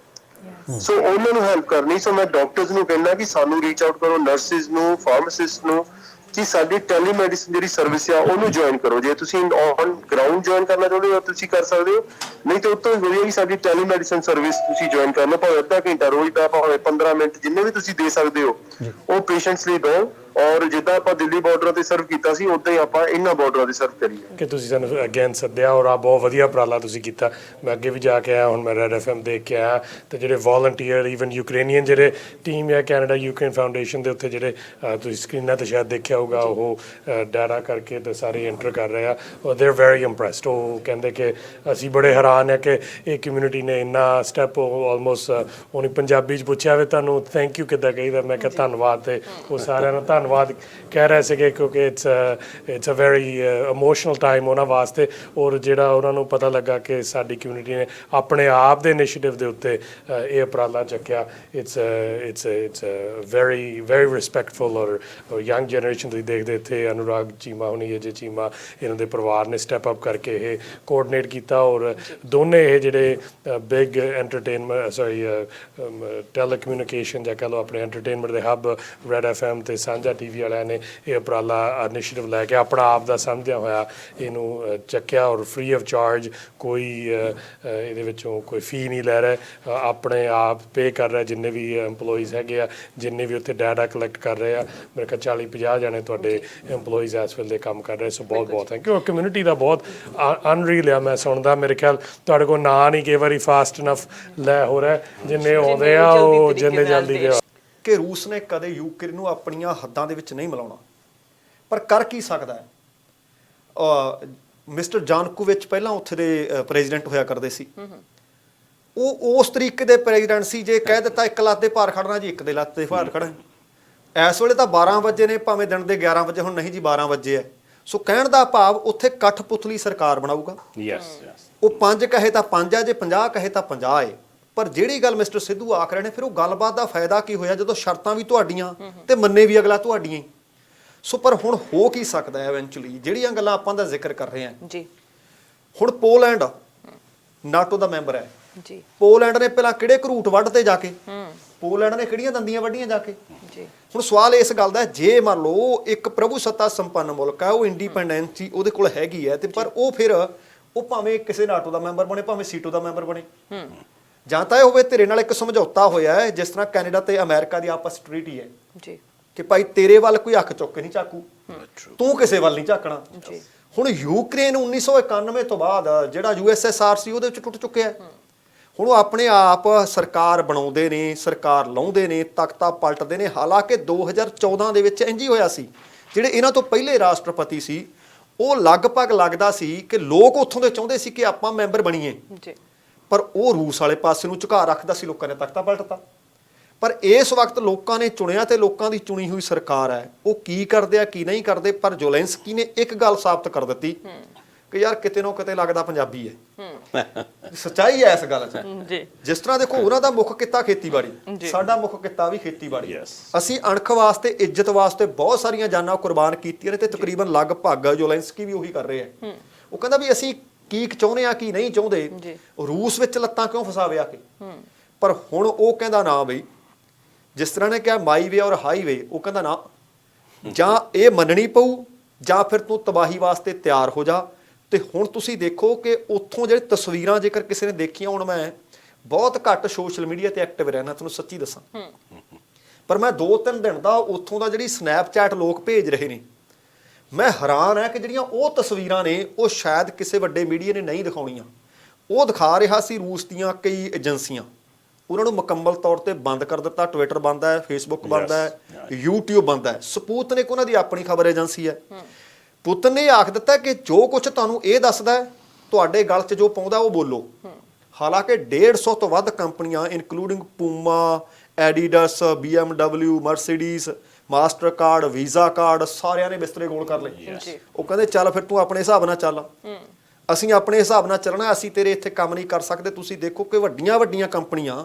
ਸੋ ਉਹਨਾਂ ਨੂੰ ਹੈਲਪ ਕਰਨੀ। ਸੋ ਮੈਂ ਡਾਕਟਰਸ ਨੂੰ ਕਹਿੰਦਾ ਕਿ ਸਾਨੂੰ ਰੀਚ ਆਊਟ ਕਰੋ, ਨਰਸਿਸ ਨੂੰ, ਫਾਰਮਾਸਿਸਟ ਨੂੰ, ਕਿ ਸਾਡੀ ਟੈਲੀਮੈਡੀਸਨ ਜਿਹੜੀ ਸਰਵਿਸ ਆ ਉਹਨੂੰ ਜੁਆਇਨ ਕਰੋ। ਜੇ ਤੁਸੀਂ ਔਨ ਗਰਾਊਂਡ ਜੁਆਇਨ ਕਰਨਾ ਚਾਹੁੰਦੇ ਹੋ ਤੁਸੀਂ ਕਰ ਸਕਦੇ ਹੋ, ਨਹੀਂ ਤਾਂ ਉਤੋਂ ਵਧੀਆ ਕਿ ਸਾਡੀ ਟੈਲੀਮੈਡੀਸਨ ਸਰਵਿਸ ਤੁਸੀਂ ਜੁਆਇਨ ਕਰ ਲਓ, ਭਾਵੇਂ ਅੱਧਾ ਘੰਟਾ ਰੋਜ਼ ਦਾ, ਭਾਵੇਂ 15 ਮਿੰਟ, ਜਿੰਨੇ ਵੀ ਤੁਸੀਂ ਦੇ ਸਕਦੇ ਹੋ ਉਹ ਪੇਸ਼ੈਂਟਸ ਲਈ ਦਿਓ। ਔਰ ਜਿੱਦਾਂ ਆਪਾਂ ਦਿੱਲੀ ਬਾਰਡਰ ਤੇ ਸਰਵ ਕੀਤਾ ਸੀ ਉਦਾਂ ਹੀ ਆਪਾਂ ਇਹਨਾਂ ਬਾਰਡਰਾਂ ਤੇ ਸਰਵ ਕਰੀਏ।
ਕਿ ਤੁਸੀਂ ਸਾਨੂੰ ਅਗੇਨ ਸੱਦਿਆ ਔਰ ਆ ਬਹੁਤ ਵਧੀਆ ਉਪਰਾਲਾ ਤੁਸੀਂ ਕੀਤਾ। ਮੈਂ ਅੱਗੇ ਵੀ ਜਾ ਕੇ ਆਇਆ, ਹੁਣ ਮੈਂ ਰੈਡ FM ਦੇਖ ਕੇ ਆਇਆ, ਤੇ ਜਿਹੜੇ ਵੋਲੰਟੀਅਰ ਈਵਨ ਯੂਕਰੇਨੀਅਨ ਜਿਹੜੇ ਟੀਮ ਹੈ ਕੈਨੇਡਾ ਯੂਕਰੇਨ ਫਾਊਂਡੇਸ਼ਨ ਦੇ ਉੱਤੇ ਜਿਹੜੇ ਤੁਸੀਂ ਸਕਰੀਨਾਂ ਤੇ ਸ਼ਾਇਦ ਦੇਖਿਆ ਹੋਊਗਾ, ਉਹ ਡਾਟਾ ਕਰਕੇ ਤੇ ਸਾਰੇ ਐਂਟਰ ਕਰ ਰਹੇ ਆ, ਦੇ ਆਰ ਵੈਰੀ ਇੰਪਰੈਸਡ। ਉਹ ਕਹਿੰਦੇ ਕਿ ਅਸੀਂ ਬੜੇ ਹੈਰਾਨ ਹੈ ਕਿ ਇਹ ਕਮਿਊਨਿਟੀ ਨੇ ਇੰਨਾ ਸਟੈਪ ਆਲਮੋਸਟ, ਉਹਨੇ ਪੰਜਾਬੀ 'ਚ ਪੁੱਛਿਆ ਵੇ ਤੁਹਾਨੂੰ ਥੈਂਕ ਯੂ ਕਿੱਦਾਂ ਕਹੀਦਾ, ਮੈਂ ਕਿਹਾ ਧੰਨਵਾਦ, ਤੇ ਉਹ ਸਾਰਿਆਂ ਨੂੰ ਧੰਨਵਾਦ ਕਹਿ ਰਹੇ ਸੀਗੇ ਕਿਉਂਕਿ it's a very emotional time ਉਹਨਾਂ ਵਾਸਤੇ। ਔਰ ਜਿਹੜਾ ਉਹਨਾਂ ਨੂੰ ਪਤਾ ਲੱਗਾ ਕਿ ਸਾਡੀ ਕਮਿਊਨਿਟੀ ਨੇ ਆਪਣੇ ਆਪ ਦੇ ਇਨੀਸ਼ੀਏਟਿਵ ਦੇ ਉੱਤੇ ਇਹ ਉਪਰਾਲਾ ਚੱਕਿਆ, ਇਟਸ ਵੈਰੀ ਵੈਰੀ ਰਿਸਪੈਕਟਫੁਲ। ਔਰ ਯੰਗ ਜਨਰੇਸ਼ਨ ਤੁਸੀਂ ਦੇਖਦੇ ਇੱਥੇ ਅਨੁਰਾਗ ਚੀਮਾ ਹੋਣੀ, ਅਜੇ ਚੀਮਾ, ਇਹਨਾਂ ਦੇ ਪਰਿਵਾਰ ਨੇ ਸਟੈਪ ਅਪ ਕਰਕੇ ਇਹ ਕੋਆਰਡੀਨੇਟ ਕੀਤਾ। ਔਰ ਦੋਨੇ ਇਹ ਜਿਹੜੇ ਬਿਗ ਐਂਟਰਟੇਨਮੈਂਟ ਟੈਲੀਕਮਿਊਨੀਕੇਸ਼ਨ ਜਾਂ ਕਹਿ ਲਓ ਆਪਣੇ ਐਂਟਰਟੇਨਮੈਂਟ ਦੇ ਹੱਬ ਰੈਡ FM ਤੇ ਸਾਂਝਾ TV ਵਾਲਿਆਂ ਨੇ ਇਹ ਉਪਰਾਲਾ ਇਨੀਸ਼ੀਏਟਿਵ ਲੈ ਕੇ ਆਪਣਾ ਆਪ ਦਾ ਸਮਝਦਿਆਂ ਹੋਇਆ ਇਹਨੂੰ ਚੱਕਿਆ। ਔਰ ਫ੍ਰੀ ਆਫ ਚਾਰਜ, ਕੋਈ ਇਹਦੇ ਵਿੱਚੋਂ ਕੋਈ ਫੀ ਨਹੀਂ ਲੈ ਰਹੇ, ਆਪਣੇ ਆਪ ਪੇ ਕਰ ਰਿਹਾ। ਜਿੰਨੇ ਵੀ EMPLOYEES ਹੈਗੇ ਆ, ਜਿੰਨੇ ਵੀ ਉੱਥੇ ਡਾਟਾ ਕਲੈਕਟ ਕਰ ਰਹੇ ਆ, ਮੇਰੇ ਖਿਆਲ 40-50 ਜਣੇ ਤੁਹਾਡੇ EMPLOYEES ਇਸ ਵੇਲੇ ਕੰਮ ਕਰ ਰਹੇ। ਸੋ ਬਹੁਤ ਬਹੁਤ ਥੈਂਕ ਯੂ। ਕਮਿਊਨਿਟੀ ਦਾ ਬਹੁਤ ਅਨਰੀਲ ਆ, ਮੈਂ ਸੁਣਦਾ, ਮੇਰੇ ਖਿਆਲ ਤੁਹਾਡੇ ਕੋਲ ਨਾਂ ਨਹੀਂ ਕਈ ਵਾਰੀ ਫਾਸਟ ਇਨਫ ਲੈ ਹੋ ਰਿਹਾ, ਜਿੰਨੇ ਆਉਂਦੇ ਆ ਉਹ ਜਿੰਨੇ ਜਲਦੀ ਦੇ।
ਕਿ ਰੂਸ ਨੇ ਕਦੇ ਯੂਕਰੇਨ ਨੂੰ ਆਪਣੀਆਂ ਹੱਦਾਂ ਦੇ ਵਿੱਚ ਨਹੀਂ ਮਿਲਾਉਣਾ, ਪਰ ਕਰ ਕੀ ਸਕਦਾ ਹੈ? ਮਿਸਟਰ ਜਾਨਕੋਵਿਚ ਪਹਿਲਾਂ ਉੱਥੇ ਦੇ ਪ੍ਰੈਜ਼ੀਡੈਂਟ ਹੋਇਆ ਕਰਦੇ ਸੀ, ਉਹ ਉਸ ਤਰੀਕੇ ਦੇ ਪ੍ਰੈਜ਼ੀਡੈਂਟ ਸੀ, ਜੇ ਕਹਿ ਦਿੱਤਾ ਇੱਕ ਲੱਤ ਦੇ ਭਾਰ ਖੜਨਾ ਜੀ, ਇੱਕ ਦੇ ਲੱਤ ਦੇ ਭਾਰ ਖੜਾ। ਇਸ ਵੇਲੇ ਤਾਂ 12 ਵਜੇ ਨੇ, ਭਾਵੇਂ ਦਿਨ ਦੇ 11 ਵਜੇ, ਹੁਣ ਨਹੀਂ ਜੀ 12 ਵਜੇ ਹੈ। ਸੋ ਕਹਿਣ ਦਾ ਭਾਵ ਉੱਥੇ ਕਠਪੁਤਲੀ ਸਰਕਾਰ ਬਣਾਊਗਾ। ਉਹ 5 ਕਹੇ ਤਾਂ 5 ਹੈ, ਜੇ 50 ਕਹੇ ਤਾਂ 50 ਹੈ। ਪਰ ਜਿਹੜੀ ਗੱਲ ਮਿਸਟਰ ਸਿੱਧੂ ਆਖ ਰਹੇ ਨੇ, ਫਿਰ ਉਹ ਗੱਲਬਾਤ ਦਾ ਫਾਇਦਾ ਕੀ ਹੋਇਆ ਜਦੋਂ ਸ਼ਰਤਾਂ ਵੀ ਤੁਹਾਡੀਆਂ ਤੇ ਮੰਨੇ ਵੀ ਅਗਲਾ ਤੁਹਾਡੀਆਂ ਹੀ। ਸੋ ਪਰ ਹੁਣ ਹੋ ਕੀ ਸਕਦਾ ਹੈ ਇਵੈਂਚੁਅਲੀ, ਜਿਹੜੀਆਂ ਗੱਲਾਂ ਆਪਾਂ ਦਾ ਜ਼ਿਕਰ ਕਰ ਰਹੇ ਹਾਂ ਜੀ। ਹੁਣ ਪੋਲੈਂਡ ਨਾਟੋ ਦਾ ਮੈਂਬਰ ਹੈ ਜੀ। ਪੋਲੈਂਡ ਨੇ ਪਹਿਲਾਂ ਕਿਹੜੇ ਘਰੂਟ ਵੱਢਤੇ ਜਾ ਕੇ, ਪੋਲੈਂਡ ਨੇ ਕਿਹੜੀਆਂ ਦੰਦੀਆਂ ਵੱਢੀਆਂ ਜਾ ਕੇ ਜੀ। ਹੁਣ ਸਵਾਲ ਇਸ ਗੱਲ ਦਾ, ਜੇ ਮੰਨ ਲਓ ਇੱਕ ਪ੍ਰਭੂ ਸੱਤਾ ਸੰਪੰਨ ਮੁਲਕ ਹੈ, ਉਹ ਇੰਡੀਪੈਂਡੈਂਸੀ ਉਹਦੇ ਕੋਲ ਹੈਗੀ ਹੈ, ਤੇ ਪਰ ਉਹ ਫਿਰ ਉਹ ਭਾਵੇਂ ਕਿਸੇ ਨਾਟੋ ਦਾ ਮੈਂਬਰ ਬਣੇ, ਭਾਵੇਂ ਸੀਟੋ ਦਾ ਮੈਂਬਰ ਬਣੇ, ਜਾਂ ਤਾਂ ਇਹ ਹੋਵੇ ਤੇਰੇ ਨਾਲ ਇੱਕ ਸਮਝੌਤਾ ਹੋਇਆ ਹੈ, ਜਿਸ ਤਰ੍ਹਾਂ ਕੈਨੇਡਾ ਤੇ ਅਮਰੀਕਾ ਦੀ ਆਪਸ ਟ੍ਰੀਟੀ ਹੈ ਜੀ, ਕਿ ਭਾਈ ਤੇਰੇ ਵੱਲ ਕੋਈ ਅੱਖ ਚੁੱਕ ਕੇ ਨਹੀਂ ਝਾਕੂ, ਤੂੰ ਕਿਸੇ ਵੱਲ ਨਹੀਂ ਝਾਕਣਾ। ਹੁਣ ਯੂਕਰੇਨ 1991 ਤੋਂ ਬਾਅਦ ਜਿਹੜਾ USSR ਸੀ ਉਹਦੇ ਵਿੱਚ ਟੁੱਟ ਚੁੱਕਿਆ। ਹੁਣ ਉਹ ਆਪਣੇ ਆਪ ਸਰਕਾਰ ਬਣਾਉਂਦੇ ਨੇ, ਸਰਕਾਰ ਲਾਉਂਦੇ ਨੇ, ਤਖਤਾ ਪਲਟਦੇ ਨੇ। ਹਾਲਾਂਕਿ 2014 ਦੇ ਵਿੱਚ ਇੰਝ ਹੀ ਹੋਇਆ ਸੀ। ਜਿਹੜੇ ਇਹਨਾਂ ਤੋਂ ਪਹਿਲੇ ਰਾਸ਼ਟਰਪਤੀ ਸੀ ਉਹ ਲਗਭਗ ਲੱਗਦਾ ਸੀ ਕਿ ਲੋਕ ਉੱਥੋਂ ਦੇ ਚਾਹੁੰਦੇ ਸੀ ਕਿ ਆਪਾਂ ਮੈਂਬਰ ਬਣੀਏ
ਜੀ,
ਪਰ ਉਹ ਰੂਸ ਵਾਲੇ ਪਾਸੇ ਨੂੰ ਝੁਕਾ ਰੱਖਦਾ ਸੀ, ਲੋਕਾਂ ਨੇ ਤਖਤਾ ਪਲਟਤਾ। ਪਰ ਇਸ ਵਕਤ ਲੋਕਾਂ ਨੇ ਚੁਣਿਆ ਤੇ ਲੋਕਾਂ ਦੀ ਚੁਣੀ ਹੋਈ ਸਰਕਾਰ ਹੈ, ਉਹ ਕੀ ਕਰਦੇ ਆ ਕੀ ਨਹੀਂ ਕਰਦੇ। ਪਰ ਜ਼ੋਲੈਂਸਕੀ ਨੇ ਇੱਕ ਗੱਲ ਸਾਬਤ ਕਰ ਦਿੱਤੀ ਕਿ ਯਾਰ ਕਿਤੇ ਨਾ ਕਿਤੇ ਲੱਗਦਾ ਪੰਜਾਬੀ ਹੈ। ਸੱਚਾਈ ਹੈ ਇਸ ਗੱਲ 'ਚ
ਜੀ।
ਜਿਸ ਤਰ੍ਹਾਂ ਦੇਖੋ ਉਹਨਾਂ ਦਾ ਮੁੱਖ ਕਿੱਤਾ ਖੇਤੀਬਾੜੀ, ਸਾਡਾ ਮੁੱਖ ਕਿੱਤਾ ਵੀ ਖੇਤੀਬਾੜੀ। ਅਸੀਂ ਅਣਖ ਵਾਸਤੇ, ਇੱਜ਼ਤ ਵਾਸਤੇ ਬਹੁਤ ਸਾਰੀਆਂ ਜਾਨਾਂ ਕੁਰਬਾਨ ਕੀਤੀਆਂ ਨੇ ਤੇ ਤਕਰੀਬਨ ਲਗਭਗ ਜ਼ੋਲੈਂਸਕੀ ਵੀ ਉਹੀ ਕਰ ਰਹੇ ਹੈ। ਉਹ ਕਹਿੰਦਾ ਵੀ ਅਸੀਂ ਕੀ ਚਾਹੁੰਦੇ ਆ ਕੀ ਨਹੀਂ ਚਾਹੁੰਦੇ, ਰੂਸ ਵਿੱਚ ਲੱਤਾਂ ਕਿਉਂ ਫਸਾਵੇ ਆ ਕੇ। ਪਰ ਹੁਣ ਉਹ ਕਹਿੰਦਾ ਨਾ ਬਈ, ਜਿਸ ਤਰ੍ਹਾਂ ਨੇ ਕਿਹਾ ਮਾਈ ਵੇ ਔਰ ਹਾਈਵੇ, ਉਹ ਕਹਿੰਦਾ ਨਾ, ਜਾਂ ਇਹ ਮੰਨਣੀ ਪਊ ਜਾਂ ਫਿਰ ਤੂੰ ਤਬਾਹੀ ਵਾਸਤੇ ਤਿਆਰ ਹੋ ਜਾ। ਤੇ ਹੁਣ ਤੁਸੀਂ ਦੇਖੋ ਕਿ ਉੱਥੋਂ ਜਿਹੜੀ ਤਸਵੀਰਾਂ ਜੇਕਰ ਕਿਸੇ ਨੇ ਦੇਖੀਆਂ, ਹੁਣ ਮੈਂ ਬਹੁਤ ਘੱਟ ਸੋਸ਼ਲ ਮੀਡੀਆ ਤੇ ਐਕਟਿਵ ਰਹਿਣਾ ਤੁਹਾਨੂੰ ਸੱਚੀ ਦੱਸਾਂ, ਪਰ ਮੈਂ 2-3 ਦਿਨ ਦਾ ਉੱਥੋਂ ਦਾ ਜਿਹੜੀ ਸਨੈਪਚੈਟ ਲੋਕ ਭੇਜ ਰਹੇ ਨੇ, ਮੈਂ ਹੈਰਾਨ ਹੈ ਕਿ ਜਿਹੜੀਆਂ ਉਹ ਤਸਵੀਰਾਂ ਨੇ ਉਹ ਸ਼ਾਇਦ ਕਿਸੇ ਵੱਡੇ ਮੀਡੀਆ ਨੇ ਨਹੀਂ ਦਿਖਾਉਣੀਆਂ। ਉਹ ਦਿਖਾ ਰਿਹਾ ਸੀ ਰੂਸ ਦੀਆਂ ਕਈ ਏਜੰਸੀਆਂ, ਉਹਨਾਂ ਨੂੰ ਮੁਕੰਮਲ ਤੌਰ ਤੇ ਬੰਦ ਕਰ ਦਿੱਤਾ। ਟਵਿੱਟਰ ਬੰਦ ਹੈ, ਫੇਸਬੁੱਕ ਬੰਦ ਹੈ, YouTube ਬੰਦ ਹੈ। ਸਪੂਤਨਿਕ ਉਹਨਾਂ ਦੀ ਆਪਣੀ ਖਬਰ ਏਜੰਸੀ ਹੈ। ਪੁਤਨ ਨੇ ਆਖ ਦਿੱਤਾ ਕਿ ਜੋ ਕੁਝ ਤੁਹਾਨੂੰ ਇਹ ਦੱਸਦਾ ਹੈ, ਤੁਹਾਡੇ ਗਲ 'ਚ ਜੋ ਪਾਉਂਦਾ ਉਹ ਬੋਲੋ। ਹਾਲਾਂਕਿ 150 ਤੋਂ ਵੱਧ ਕੰਪਨੀਆਂ including Puma, Adidas, BMW, Mercedes, master card, visa card, ਸਾਰਿਆਂ ਨੇ ਬਿਸਤਰੇ ਗੋਲ ਕਰ ਲਏ। ਉਹ ਕਹਿੰਦੇ ਚੱਲ ਫਿਰ ਤੂੰ ਆਪਣੇ ਹਿਸਾਬ ਨਾਲ ਚੱਲ, ਅਸੀਂ ਆਪਣੇ ਹਿਸਾਬ ਨਾਲ ਚੱਲਣਾ, ਅਸੀਂ ਤੇਰੇ ਇੱਥੇ ਕੰਮ ਨਹੀਂ ਕਰ ਸਕਦੇ। ਤੁਸੀਂ ਦੇਖੋ ਕਿ ਵੱਡੀਆਂ ਵੱਡੀਆਂ ਕੰਪਨੀਆਂ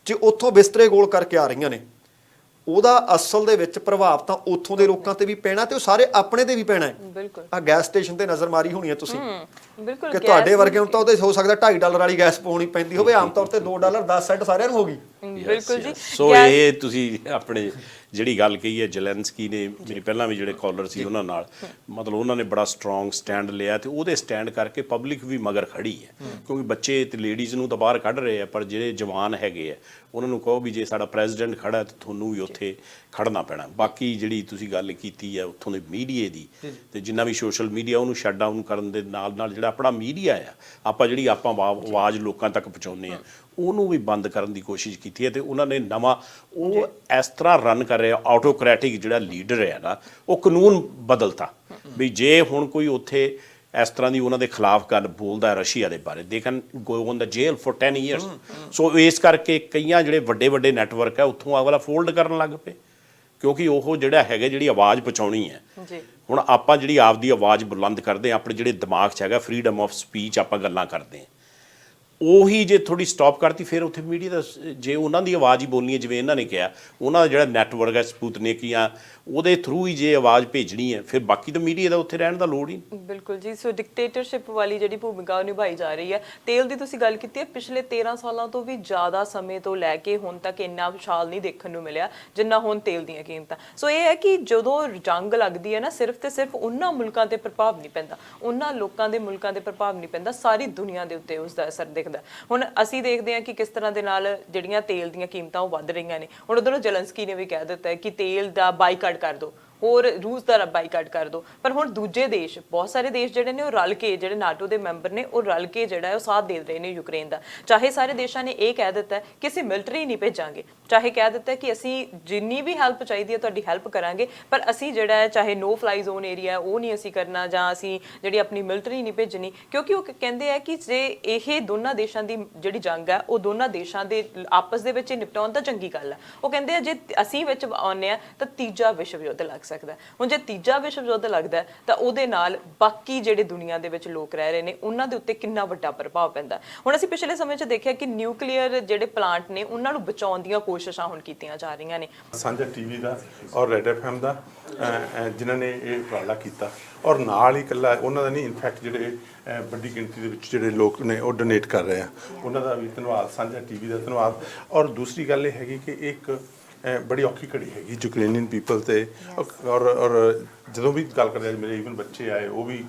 ਜੇ ਉੱਥੋਂ ਬਿਸਤਰੇ ਗੋਲ ਕਰਕੇ ਆ ਰਹੀਆਂ ਨੇ, ਉਹਦਾ ਅਸਲ ਦੇ ਵਿੱਚ ਪ੍ਰਭਾਵ ਤਾਂ ਉੱਥੋਂ ਦੇ ਲੋਕਾਂ ਤੇ ਵੀ ਪੈਣਾ ਤੇ ਉਹ ਸਾਰੇ ਆਪਣੇ ਤੇ ਵੀ ਪੈਣਾ ਹੈ।
ਬਿਲਕੁਲ।
ਆ ਗੈਸ ਸਟੇਸ਼ਨ ਤੇ ਨਜ਼ਰ ਮਾਰੀ ਹੋਣੀ ਹੈ ਤੁਸੀਂ
ਬਿਲਕੁਲ
ਕਿ ਤੁਹਾਡੇ ਵਰਗੇ ਨੂੰ ਤਾਂ ਉਹਦੇ ਹੋ ਸਕਦਾ $2.5 ਵਾਲੀ ਗੈਸ ਪਾਉਣੀ ਪੈਂਦੀ ਹੋਵੇ, ਆਮ ਤੌਰ ਤੇ $2.10 ਸਾਰਿਆਂ ਨੂੰ ਹੋਗੀ।
ਬਿਲਕੁਲ ਜੀ।
ਸੋ ਇਹ ਤੁਸੀਂ ਆਪਣੇ ਜਿਹੜੀ ਗੱਲ ਕਹੀ ਹੈ ਜ਼ੈਲੈਂਸਕੀ ਨੇ, ਮੇਰੇ ਪਹਿਲਾਂ ਵੀ ਜਿਹੜੇ ਕਾਲਰ ਸੀ ਉਹਨਾਂ ਨਾਲ, ਮਤਲਬ ਉਹਨਾਂ ਨੇ ਬੜਾ ਸਟਰੋਂਗ ਸਟੈਂਡ ਲਿਆ ਤੇ ਉਹਦੇ ਸਟੈਂਡ ਕਰਕੇ ਪਬਲਿਕ ਵੀ ਮਗਰ ਖੜੀ ਹੈ। ਕਿਉਂਕਿ ਬੱਚੇ ਤੇ ਲੇਡੀਜ਼ ਨੂੰ ਤਾਂ ਬਾਹਰ ਕੱਢ ਰਹੇ ਆ, ਪਰ ਜਿਹੜੇ ਜਵਾਨ ਹੈਗੇ ਆ ਉਹਨਾਂ ਨੂੰ ਕਹੋ ਵੀ ਜੇ ਸਾਡਾ ਪ੍ਰੈਜ਼ੀਡੈਂਟ ਖੜਾ ਤਾਂ ਤੁਹਾਨੂੰ ਵੀ ਉੱਥੇ ਖੜਨਾ ਪੈਣਾ। ਬਾਕੀ ਜਿਹੜੀ ਤੁਸੀਂ ਗੱਲ ਕੀਤੀ ਹੈ ਉੱਥੋਂ ਦੇ ਮੀਡੀਆ ਦੀ, ਤੇ ਜਿੰਨਾ ਵੀ ਸੋਸ਼ਲ ਮੀਡੀਆ ਉਹਨੂੰ ਸ਼ਟ ਡਾਊਨ ਕਰਨ ਦੇ ਨਾਲ ਨਾਲ ਜਿਹੜਾ ਆਪਣਾ ਮੀਡੀਆ ਆ, ਆਪਾਂ ਜਿਹੜੀ ਆਵਾਜ਼ ਲੋਕਾਂ ਤੱਕ ਪਹੁੰਚਾਉਂਦੇ ਆ, ਉਹਨੂੰ ਵੀ ਬੰਦ ਕਰਨ ਦੀ ਕੋਸ਼ਿਸ਼ ਕੀਤੀ ਹੈ। ਤੇ ਉਹਨਾਂ ਨੇ ਨਵਾਂ ਉਹ ਇਸ ਤਰ੍ਹਾਂ ਰਨ ਕਰ ਰਿਹਾ, ਆਟੋਕ੍ਰੈਟਿਕ ਜਿਹੜਾ ਲੀਡਰ ਹੈ ਨਾ, ਉਹ ਕਾਨੂੰਨ ਬਦਲਤਾ ਵੀ ਜੇ ਹੁਣ ਕੋਈ ਉੱਥੇ ਇਸ ਤਰ੍ਹਾਂ ਦੀ ਉਹਨਾਂ ਦੇ ਖਿਲਾਫ ਗੱਲ ਬੋਲਦਾ ਹੈ ਰਸ਼ੀਆ ਦੇ ਬਾਰੇ, they can go on the jail for 10 years. So ਇਸ ਕਰਕੇ ਕਈਆਂ ਜਿਹੜੇ ਵੱਡੇ ਵੱਡੇ ਨੈਟਵਰਕ ਹੈ ਉੱਥੋਂ ਆਹ ਵਾਲਾ ਫੋਲਡ ਕਰਨ ਲੱਗ ਪਏ, ਕਿਉਂਕਿ ਉਹ ਜਿਹੜਾ ਹੈਗਾ ਜਿਹੜੀ ਆਵਾਜ਼ ਪਹੁੰਚਾਉਣੀ ਹੈ। ਹੁਣ ਆਪਾਂ ਜਿਹੜੀ ਆਪਦੀ ਆਵਾਜ਼ ਬੁਲੰਦ ਕਰਦੇ ਹਾਂ, ਆਪਣੇ ਜਿਹੜੇ ਦਿਮਾਗ 'ਚ ਹੈਗਾ ਫਰੀडम ਆਫ ਸਪੀਚ, ਆਪਾਂ ਗੱਲਾਂ ਕਰਦੇ ਹਾਂ, ਉਹੀ ਜੇ ਥੋੜੀ ਸਟਾਪ ਕਰਤੀ ਫਿਰ ਉੱਥੇ ਮੀਡੀਆ ਦਾ ਜੇ ਉਹਨਾਂ ਦੀ ਆਵਾਜ਼ ਹੀ ਬੋਲਣੀ ਹੈ, ਜਿਵੇਂ ਇਹਨਾਂ ਨੇ ਕਿਹਾ ਉਹਨਾਂ ਦਾ ਜਿਹੜਾ ਨੈਟਵਰਕ ਹੈ ਸਪੂਤਨਿਕ ਜਾਂ ਉਹਦੇ ਥਰੂ ਹੀ ਜੇ ਆਵਾਜ਼ ਭੇਜਣੀ ਹੈ, ਫਿਰ ਬਾਕੀ ਤਾਂ ਮੀਡੀਆ ਦਾ ਉੱਥੇ ਰਹਿਣ ਦਾ ਲੋੜ ਹੀ ਨਹੀਂ।
ਬਿਲਕੁਲ ਜੀ। ਸੋ ਡਿਕਟੇਟਰਸ਼ਿਪ ਵਾਲੀ ਜਿਹੜੀ ਭੂਮਿਕਾ ਨਿਭਾਈ ਜਾ ਰਹੀ ਹੈ। ਤੇਲ ਦੀ ਤੁਸੀਂ ਗੱਲ ਕੀਤੀ ਹੈ, ਪਿਛਲੇ 13 ਸਾਲਾਂ ਤੋਂ ਵੀ ਜ਼ਿਆਦਾ ਸਮੇਂ ਤੋਂ ਲੈ ਕੇ ਹੁਣ ਤੱਕ ਇੰਨਾ ਵਿਸ਼ਾਲ ਨਹੀਂ ਦੇਖਣ ਨੂੰ ਮਿਲਿਆ ਜਿੰਨਾ ਹੁਣ ਤੇਲ ਦੀਆਂ ਕੀਮਤਾਂ। ਸੋ ਇਹ ਹੈ ਕਿ ਜਦੋਂ ਜੰਗ ਲੱਗਦੀ ਹੈ ਨਾ, ਸਿਰਫ ਤੇ ਸਿਰਫ ਉਹਨਾਂ ਮੁਲਕਾਂ ਤੇ ਪ੍ਰਭਾਵ ਨਹੀਂ ਪੈਂਦਾ, ਉਹਨਾਂ ਲੋਕਾਂ ਦੇ ਮੁਲਕਾਂ ਦੇ ਪ੍ਰਭਾਵ ਨਹੀਂ ਪੈਂਦਾ, ਸਾਰੀ ਦੁਨੀਆ ਦੇ ਉੱਤੇ ਉਸ ਦਾ ਅਸਰ ਦਿਖਦਾ। ਹੁਣ ਅਸੀਂ ਦੇਖਦੇ ਹਾਂ ਕਿ ਕਿਸ ਤਰ੍ਹਾਂ ਦੇ ਨਾਲ ਜਿਹੜੀਆਂ ਤੇਲ ਦੀਆਂ ਕੀਮਤਾਂ ਉਹ ਵੱਧ ਰਹੀਆਂ ਨੇ। ਹੁਣ ਉਧਰੋਂ ਜ਼ੈਲੈਂਸਕੀ ਨੇ ਵੀ ਕਹਿ ਦਿੱਤਾ ਹੈ ਕਿ ਤੇਲ ਦਾ ਬਾਈਕਾਟ ਕਰ ਦਿਓ, ਹੋਰ ਰੂਸ ਦਾ ਬਾਈਕਾਟ ਕਰ ਦਿਓ। ਪਰ ਹੁਣ ਦੂਜੇ ਦੇਸ਼, ਬਹੁਤ ਸਾਰੇ ਦੇਸ਼ ਜਿਹੜੇ ਨੇ ਉਹ ਰਲ ਕੇ, ਜਿਹੜੇ ਨਾਟੋ ਦੇ ਮੈਂਬਰ ਨੇ ਉਹ ਰਲ ਕੇ ਜਿਹੜਾ ਹੈ ਉਹ ਸਾਥ ਦੇ ਰਹੇ ਨੇ ਯੂਕਰੇਨ ਦਾ। ਚਾਹੇ ਸਾਰੇ ਦੇਸ਼ਾਂ ਨੇ ਇਹ ਕਹਿ ਦਿੱਤਾ ਕਿ ਅਸੀਂ ਮਿਲਟਰੀ ਨਹੀਂ ਭੇਜਾਂਗੇ, ਚਾਹੇ ਕਹਿ ਦਿੱਤਾ ਕਿ ਅਸੀਂ ਜਿੰਨੀ ਵੀ ਹੈਲਪ ਚਾਹੀਦੀ ਹੈ ਤੁਹਾਡੀ ਹੈਲਪ ਕਰਾਂਗੇ, ਪਰ ਅਸੀਂ ਜਿਹੜਾ ਹੈ ਚਾਹੇ ਨੋ ਫਲਾਈ ਜ਼ੋਨ ਏਰੀਆ ਉਹ ਨਹੀਂ ਅਸੀਂ ਕਰਨਾ, ਜਾਂ ਅਸੀਂ ਜਿਹੜੀ ਆਪਣੀ ਮਿਲਟਰੀ ਨਹੀਂ ਭੇਜਣੀ। ਕਿਉਂਕਿ ਉਹ ਕਹਿੰਦੇ ਆ ਕਿ ਜੇ ਇਹ ਦੋਨਾਂ ਦੇਸ਼ਾਂ ਦੀ ਜਿਹੜੀ ਜੰਗ ਹੈ ਉਹ ਦੋਨਾਂ ਦੇਸ਼ਾਂ ਦੇ ਆਪਸ ਦੇ ਵਿੱਚ ਨਿਪਟਾਉਣ ਤਾਂ ਚੰਗੀ ਗੱਲ ਹੈ। ਉਹ ਕਹਿੰਦੇ ਆ ਜੇ ਅਸੀਂ ਵਿੱਚ ਆਉਂਦੇ ਹਾਂ ਤਾਂ ਤੀਜਾ ਵਿਸ਼ਵ ਯੁੱਧ ਲੱਗ ਸਕਦਾ। ਹੁਣ ਜੇ ਤੀਜਾ ਵਿਸ਼ਵ ਯੁੱਧ ਲੱਗਦਾ ਤਾਂ ਉਹਦੇ ਨਾਲ ਬਾਕੀ ਜਿਹੜੇ ਦੁਨੀਆ ਦੇ ਵਿੱਚ ਲੋਕ ਰਹਿ ਰਹੇ ਨੇ ਉਹਨਾਂ ਦੇ ਉੱਤੇ ਕਿੰਨਾ ਵੱਡਾ ਪ੍ਰਭਾਵ ਪੈਂਦਾ। ਹੁਣ ਅਸੀਂ ਪਿਛਲੇ ਸਮੇਂ 'ਚ ਦੇਖਿਆ ਕਿ ਨਿਊਕਲੀਅਰ ਜਿਹੜੇ ਪਲਾਂਟ ਨੇ ਉਹਨਾਂ ਨੂੰ ਬਚਾਉਣ ਦੀਆਂ ਕੋਸ਼ਿਸ਼ਾਂ ਹੁਣ ਕੀਤੀਆਂ ਜਾ ਰਹੀਆਂ ਨੇ।
ਸਾਂਝਾ ਟੀਵੀ ਦਾ ਔਰ ਰੈਡ FM ਦਾ ਜਿਨ੍ਹਾਂ ਨੇ ਇਹ ਉਪਰਾਲਾ ਕੀਤਾ, ਔਰ ਨਾਲ ਹੀ ਇਕੱਲਾ ਉਹਨਾਂ ਦਾ ਨਹੀਂ, ਇਨਫੈਕਟ ਜਿਹੜੇ ਵੱਡੀ ਗਿਣਤੀ ਦੇ ਵਿੱਚ ਜਿਹੜੇ ਲੋਕ ਨੇ ਉਹ ਡੋਨੇਟ ਕਰ ਰਹੇ ਆ, ਉਹਨਾਂ ਦਾ ਵੀ ਧੰਨਵਾਦ, ਸਾਂਝਾ ਟੀਵੀ ਦਾ ਧੰਨਵਾਦ। ਔਰ ਦੂਸਰੀ ਗੱਲ ਇਹ ਹੈਗੀ ਕਿ ਇੱਕ ਬੜੀ ਔਖੀ ਘੜੀ ਹੈਗੀ ਯੂਕਰੇਨੀਅਨ ਪੀਪਲ ਤੇ, ਔਰ ਜਦੋਂ ਵੀ ਗੱਲ ਕਰਦੇ ਮੇਰੇ ਈਵਨ ਬੱਚੇ ਆਏ ਉਹ ਵੀ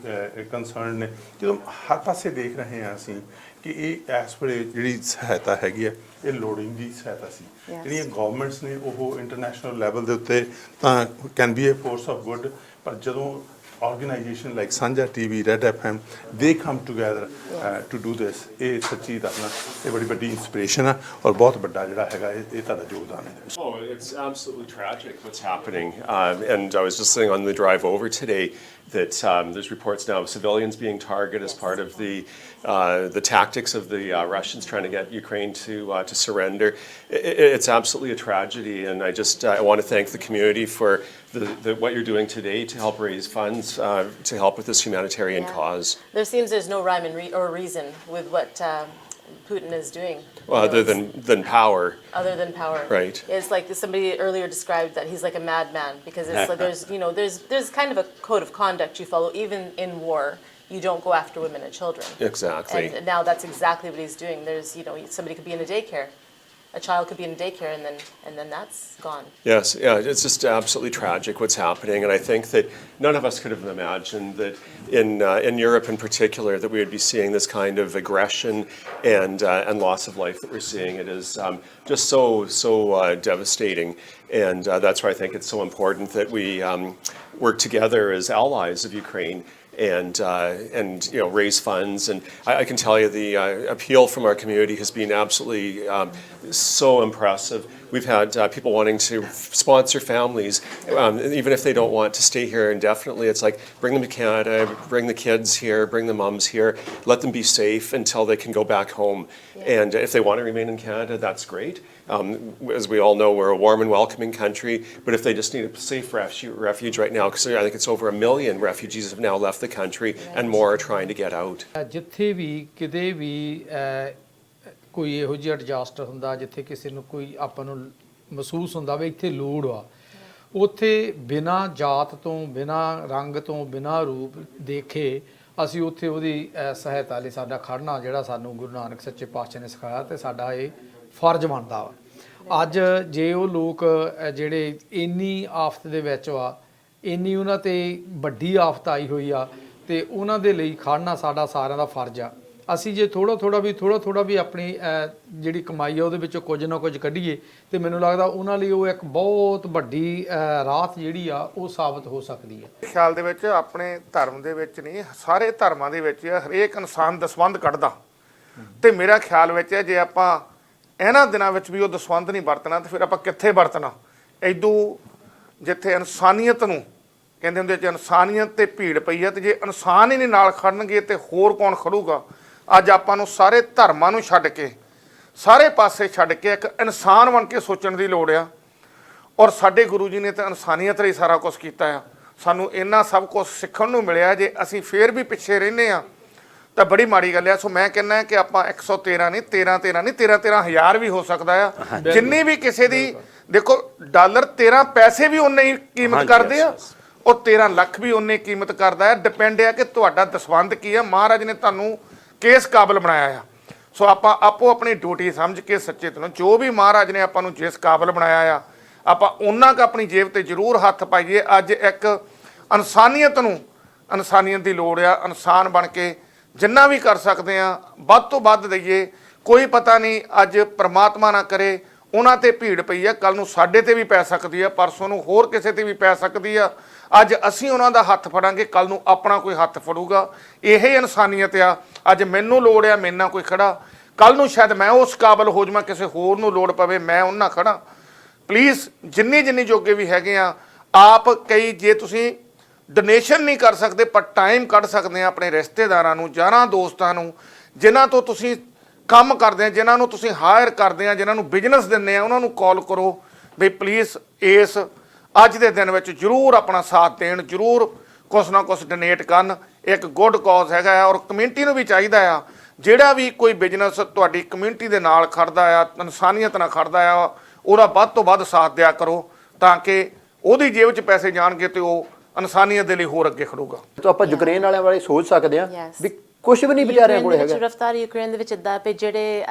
ਕੰਸਰਨ ਨੇ। ਜਦੋਂ ਹਰ ਪਾਸੇ ਦੇਖ ਰਹੇ ਹਾਂ ਅਸੀਂ ਕਿ ਇਹ ਇਸ ਵੇਲੇ ਜਿਹੜੀ ਸਹਾਇਤਾ ਹੈਗੀ ਹੈ ਇਹ ਲੋੜੀਂਦੀ ਸਹਾਇਤਾ ਸੀ। ਜਿਹੜੀਆਂ ਗਵਰਨਮੈਂਟਸ ਨੇ ਉਹ ਇੰਟਰਨੈਸ਼ਨਲ ਲੈਵਲ ਦੇ ਉੱਤੇ ਤਾਂ can B A force of good, ਪਰ ਜਦੋਂ organization like Sanjha TV, Red FM, they come together to do this. ਇਹ ਸੱਚੀ ਦੱਸਣਾ ਇਹ ਬੜੀ ਵੱਡੀ inspiration ਆ ਔਰ ਬਹੁਤ ਵੱਡਾ ਜਿਹੜਾ ਹੈਗਾ ਇਹ ਤੁਹਾਡਾ ਯੋਗਦਾਨ ਹੈ।
Oh, it's absolutely tragic what's happening. And I was just saying on the drive over today that there's reports now of civilians being targeted as part of the tactics of the Russians trying to get Ukraine to surrender. It's absolutely a tragedy, and I want to thank the community for what you're doing today to help raise funds to help with this humanitarian cause.
There seems there's no rhyme or reason with what Putin is doing.
Well, other than power.
Other than power.
Right.
It's like somebody earlier described that he's like a madman because it's like there's kind of a code of conduct you follow even in war. You don't go after women and children.
Exactly.
And now that's exactly what he's doing. There's somebody could be in a daycare. A child could be in daycare and then that's gone.
Yes, yeah, it's just absolutely tragic what's happening, and I think that none of us could have imagined that in Europe in particular that we would be seeing this kind of aggression and loss of life that we're seeing. It is just so devastating, and that's why I think it's so important that we work together as allies of Ukraine. And raise funds, and I can tell you the appeal from our community has been absolutely so impressive. We've had people wanting to sponsor families, even if they don't want to stay here indefinitely. It's like bring them to Canada, bring the kids here, bring the mums here, let them be safe until they can go back home. And if they want to remain in Canada, that's great. As we all know, we're a warm and welcoming country, but if they just need a safe refuge right now, because I think it's over 1 million refugees have now left the country, and more are trying to get out.
ਜਿੱਥੇ ਵੀ ਕਿਤੇ ਵੀ ਕੋਈ ਇਹੋ ਜਿਹਾ disaster ਹੁੰਦਾ ਜਿੱਥੇ ਕਿਸੇ ਨੂੰ ਕੋਈ ਆਪਾਂ ਨੂੰ ਮਹਿਸੂਸ ਹੁੰਦਾ ਵੀ ਇੱਥੇ ਲੋੜ ਆ, ਉੱਥੇ ਬਿਨਾਂ ਜਾਤ ਤੋਂ ਬਿਨਾਂ ਰੰਗ ਤੋਂ ਬਿਨਾਂ ਰੂਪ ਦੇਖੇ ਅਸੀਂ ਉੱਥੇ ਉਹਦੀ ਸਹਾਇਤਾ ਲਈ ਸਾਡਾ ਖੜਨਾ ਜਿਹੜਾ ਸਾਨੂੰ ਗੁਰੂ ਨਾਨਕ ਸੱਚੇ ਪਾਤਸ਼ਾਹ ਨੇ ਸਿਖਾਇਆ ਤੇ ਸਾਡਾ ਇਹ ਫਰਜ਼ ਬਣਦਾ ਵਾ। ਅੱਜ ਜੇ ਉਹ ਲੋਕ ਜਿਹੜੇ ਇੰਨੀ ਆਫਤ ਦੇ ਵਿੱਚ ਵਾ, ਇੰਨੀ ਉਹਨਾਂ ਤੇ ਵੱਡੀ ਆਫਤ ਆਈ ਹੋਈ ਆ ਤੇ ਉਹਨਾਂ ਦੇ ਲਈ ਖੜਨਾ ਸਾਡਾ ਸਾਰਿਆਂ ਦਾ ਫਰਜ਼ ਆ। ਅਸੀਂ ਜੇ ਥੋੜਾ ਵੀ ਆਪਣੀ ਜਿਹੜੀ ਕਮਾਈ ਆ ਉਹਦੇ ਵਿੱਚੋਂ ਕੁਝ ਨਾ ਕੁਝ ਕੱਢੀਏ ਤੇ ਮੈਨੂੰ ਲੱਗਦਾ ਉਹਨਾਂ ਲਈ ਉਹ ਇੱਕ ਬਹੁਤ ਵੱਡੀ ਰਾਹਤ ਜਿਹੜੀ ਆ ਉਹ ਸਾਬਤ ਹੋ ਸਕਦੀ ਹੈ।
ਖਿਆਲ ਦੇ ਵਿੱਚ ਆਪਣੇ ਧਰਮ ਦੇ ਵਿੱਚ ਨਹੀਂ, ਸਾਰੇ ਧਰਮਾਂ ਦੇ ਵਿੱਚ ਹਰੇਕ ਇਨਸਾਨ ਦਸਵੰਧ ਕੱਢਦਾ ਤੇ ਮੇਰਾ ਖਿਆਲ ਵਿੱਚ ਹੈ ਜੇ ਆਪਾਂ ਇਹਨਾਂ ਦਿਨਾਂ ਵਿੱਚ ਵੀ ਉਹ ਦਸਵੰਧ ਨਹੀਂ ਵਰਤਣਾ ਤੇ ਫਿਰ ਆਪਾਂ ਕਿੱਥੇ ਵਰਤਣਾ। ਐਦੋਂ ਜਿੱਥੇ ਇਨਸਾਨੀਅਤ ਨੂੰ ਕਹਿੰਦੇ ਹੁੰਦੇ ਜੇ ਇਨਸਾਨੀਅਤ ਤੇ ਭੀੜ ਪਈ ਹੈ ਤੇ ਜੇ ਇਨਸਾਨ ਹੀ ਨਹੀਂ ਨਾਲ ਖੜਨਗੇ ਤੇ ਹੋਰ ਕੌਣ ਖੜੂਗਾ। ਅੱਜ ਆਪਾਂ ਨੂੰ ਸਾਰੇ ਧਰਮਾਂ ਨੂੰ ਛੱਡ ਕੇ ਸਾਰੇ ਪਾਸੇ ਛੱਡ ਕੇ ਇੱਕ ਇਨਸਾਨ ਬਣ ਕੇ ਸੋਚਣ ਦੀ ਲੋੜ ਆ। ਔਰ ਸਾਡੇ ਗੁਰੂ ਜੀ ਨੇ ਤਾਂ ਇਨਸਾਨੀਅਤ ਲਈ ਸਾਰਾ ਕੁਝ ਕੀਤਾ ਆ। ਸਾਨੂੰ ਇੰਨਾ ਸਭ ਕੁਝ ਸਿੱਖਣ ਨੂੰ ਮਿਲਿਆ, ਜੇ ਅਸੀਂ ਫੇਰ ਵੀ ਪਿੱਛੇ ਰਹਿੰਦੇ ਆ ਤਾਂ ਬੜੀ ਮਾੜੀ ਗੱਲ ਆ। ਸੋ ਮੈਂ ਕਹਿੰਦਾ ਕਿ ਆਪਾਂ 113 ਨਹੀਂ 13,000 ਵੀ ਹੋ ਸਕਦਾ ਆ। ਜਿੰਨੀ ਵੀ ਕਿਸੇ ਦੀ ਦੇਖੋ ਡਾਲਰ 13 ਪੈਸੇ ਵੀ ਉਨੇ ਹੀ ਕੀਮਤ ਕਰਦੇ ਆ, ਉਹ 13 ਲੱਖ ਵੀ ਉਨੇ ਕੀਮਤ ਕਰਦਾ ਹੈ। ਡਿਪੈਂਡ ਆ ਕਿ ਤੁਹਾਡਾ ਦਸਵੰਧ ਕੀ ਆ। ਮਹਾਰਾਜ ਨੇ ਤੁਹਾਨੂੰ ਕਿਸ ਕਾਬਲ ਬਣਾਇਆ ਆ। ਸੋ ਆਪਾਂ ਆਪੋ ਆਪਣੀ ਡਿਊਟੀ ਸਮਝ ਕੇ ਸੱਚੇ ਦਿਲੋਂ ਜੋ ਵੀ ਮਹਾਰਾਜ ਨੇ ਆਪਾਂ ਨੂੰ ਜਿਸ ਕਾਬਲ ਬਣਾਇਆ ਆ ਆਪਾਂ ਉਹਨਾਂ ਕ ਆਪਣੀ ਜੇਬ ਤੇ ਜ਼ਰੂਰ ਹੱਥ ਪਾਈਏ। ਅੱਜ ਇੱਕ ਇਨਸਾਨੀਅਤ ਨੂੰ ਇਨਸਾਨੀਅਤ ਦੀ ਲੋੜ ਆ। ਇਨਸਾਨ ਬਣ ਕੇ ਜਿੰਨਾ ਵੀ ਕਰ ਸਕਦੇ ਆ ਵੱਧ ਤੋਂ ਵੱਧ ਦਈਏ। ਕੋਈ ਪਤਾ ਨਹੀਂ ਅੱਜ ਪ੍ਰਮਾਤਮਾ ਨਾ ਕਰੇ ਉਹਨਾਂ ਤੇ ਭੀੜ ਪਈ ਆ, ਕੱਲ ਨੂੰ ਸਾਡੇ ਤੇ ਵੀ ਪੈ ਸਕਦੀ ਆ, ਪਰਸੋਂ ਨੂੰ ਹੋਰ ਕਿਸੇ ਤੇ ਵੀ ਪੈ ਸਕਦੀ ਆ। ਅੱਜ ਅਸੀਂ ਉਹਨਾਂ ਦਾ ਹੱਥ ਫੜਾਂਗੇ, ਕੱਲ ਨੂੰ ਆਪਣਾ ਕੋਈ ਹੱਥ ਫੜੂਗਾ। ਇਹ ਇਨਸਾਨੀਅਤ ਆ। ਅੱਜ ਮੈਨੂੰ ਲੋੜ ਆ, ਮੇਰੇ ਨਾਲ ਕੋਈ ਖੜਾ, ਕੱਲ ਨੂੰ ਸ਼ਾਇਦ ਮੈਂ ਉਸ ਕਾਬਲ ਹੋ ਜਾਵਾਂ, ਕਿਸੇ ਹੋਰ ਨੂੰ ਲੋੜ ਪਵੇ ਮੈਂ ਉਹਨਾਂ ਖੜਾ। ਪਲੀਜ਼ ਜਿੰਨੀ ਜੋਗੇ ਵੀ ਹੈਗੇ ਆ ਆਪ ਕਈ ਜੇ ਤੁਸੀਂ ਡੋਨੇਸ਼ਨ ਨਹੀਂ ਕਰ ਸਕਦੇ ਪਰ ਟਾਈਮ ਕੱਢ ਸਕਦੇ ਆ ਆਪਣੇ ਰਿਸ਼ਤੇਦਾਰਾਂ ਨੂੰ, ਯਾਰਾਂ ਦੋਸਤਾਂ ਨੂੰ, ਜਿਨ੍ਹਾਂ ਤੋਂ ਤੁਸੀਂ ਕੰਮ ਕਰਦੇ ਆ, ਜਿਨ੍ਹਾਂ ਨੂੰ ਤੁਸੀਂ ਹਾਇਰ ਕਰਦੇ ਆ, ਜਿਨ੍ਹਾਂ ਨੂੰ ਬਿਜ਼ਨਸ ਦਿੰਦੇ ਆ, ਉਹਨਾਂ ਨੂੰ ਕਾਲ ਕਰੋ ਵੀ ਪਲੀਜ਼ ਇਸ ਅੱਜ ਦੇ ਦਿਨ ਵਿੱਚ ਜ਼ਰੂਰ ਆਪਣਾ ਸਾਥ ਦੇਣ, ਜ਼ਰੂਰ ਕੁਛ ਨਾ ਕੁਛ ਡੋਨੇਟ ਕਰਨ। ਇੱਕ ਗੁੱਡ ਕਾਜ਼ ਹੈਗਾ ਆ ਔਰ ਕਮਿਊਨਿਟੀ ਨੂੰ ਵੀ ਚਾਹੀਦਾ ਆ ਜਿਹੜਾ ਵੀ ਕੋਈ ਬਿਜ਼ਨਸ ਤੁਹਾਡੀ ਕਮਿਊਨਿਟੀ ਦੇ ਨਾਲ ਖੜਦਾ ਆ, ਇਨਸਾਨੀਅਤ ਨਾਲ ਖੜਦਾ ਆ, ਉਹਦਾ ਵੱਧ ਤੋਂ ਵੱਧ ਸਾਥ ਦਿਆ ਕਰੋ ਤਾਂ ਕਿ ਉਹਦੀ ਜੇਬ 'ਚ ਪੈਸੇ ਜਾਣਗੇ ਤੇ ਉਹ ਇਨਸਾਨੀਅਤ ਦੇ ਲਈ ਹੋਰ ਅੱਗੇ ਖੜੂਗਾ।
ਤਾਂ ਆਪਾਂ ਯੂਕਰੇਨ ਵਾਲਿਆਂ ਬਾਰੇ ਸੋਚ ਸਕਦੇ ਆ ਵੀ ਕੁਝ ਵੀ ਨਹੀਂ ਵਿਚਾਰਿਆਂ ਕੋਲ ਹੈਗਾ।
ਰਫਤਾਰ ਯੂਕਰੇਨ ਦੇ ਵਿੱਚ ਇਦਾਂ ਪਏ ਜਿਹੜੇ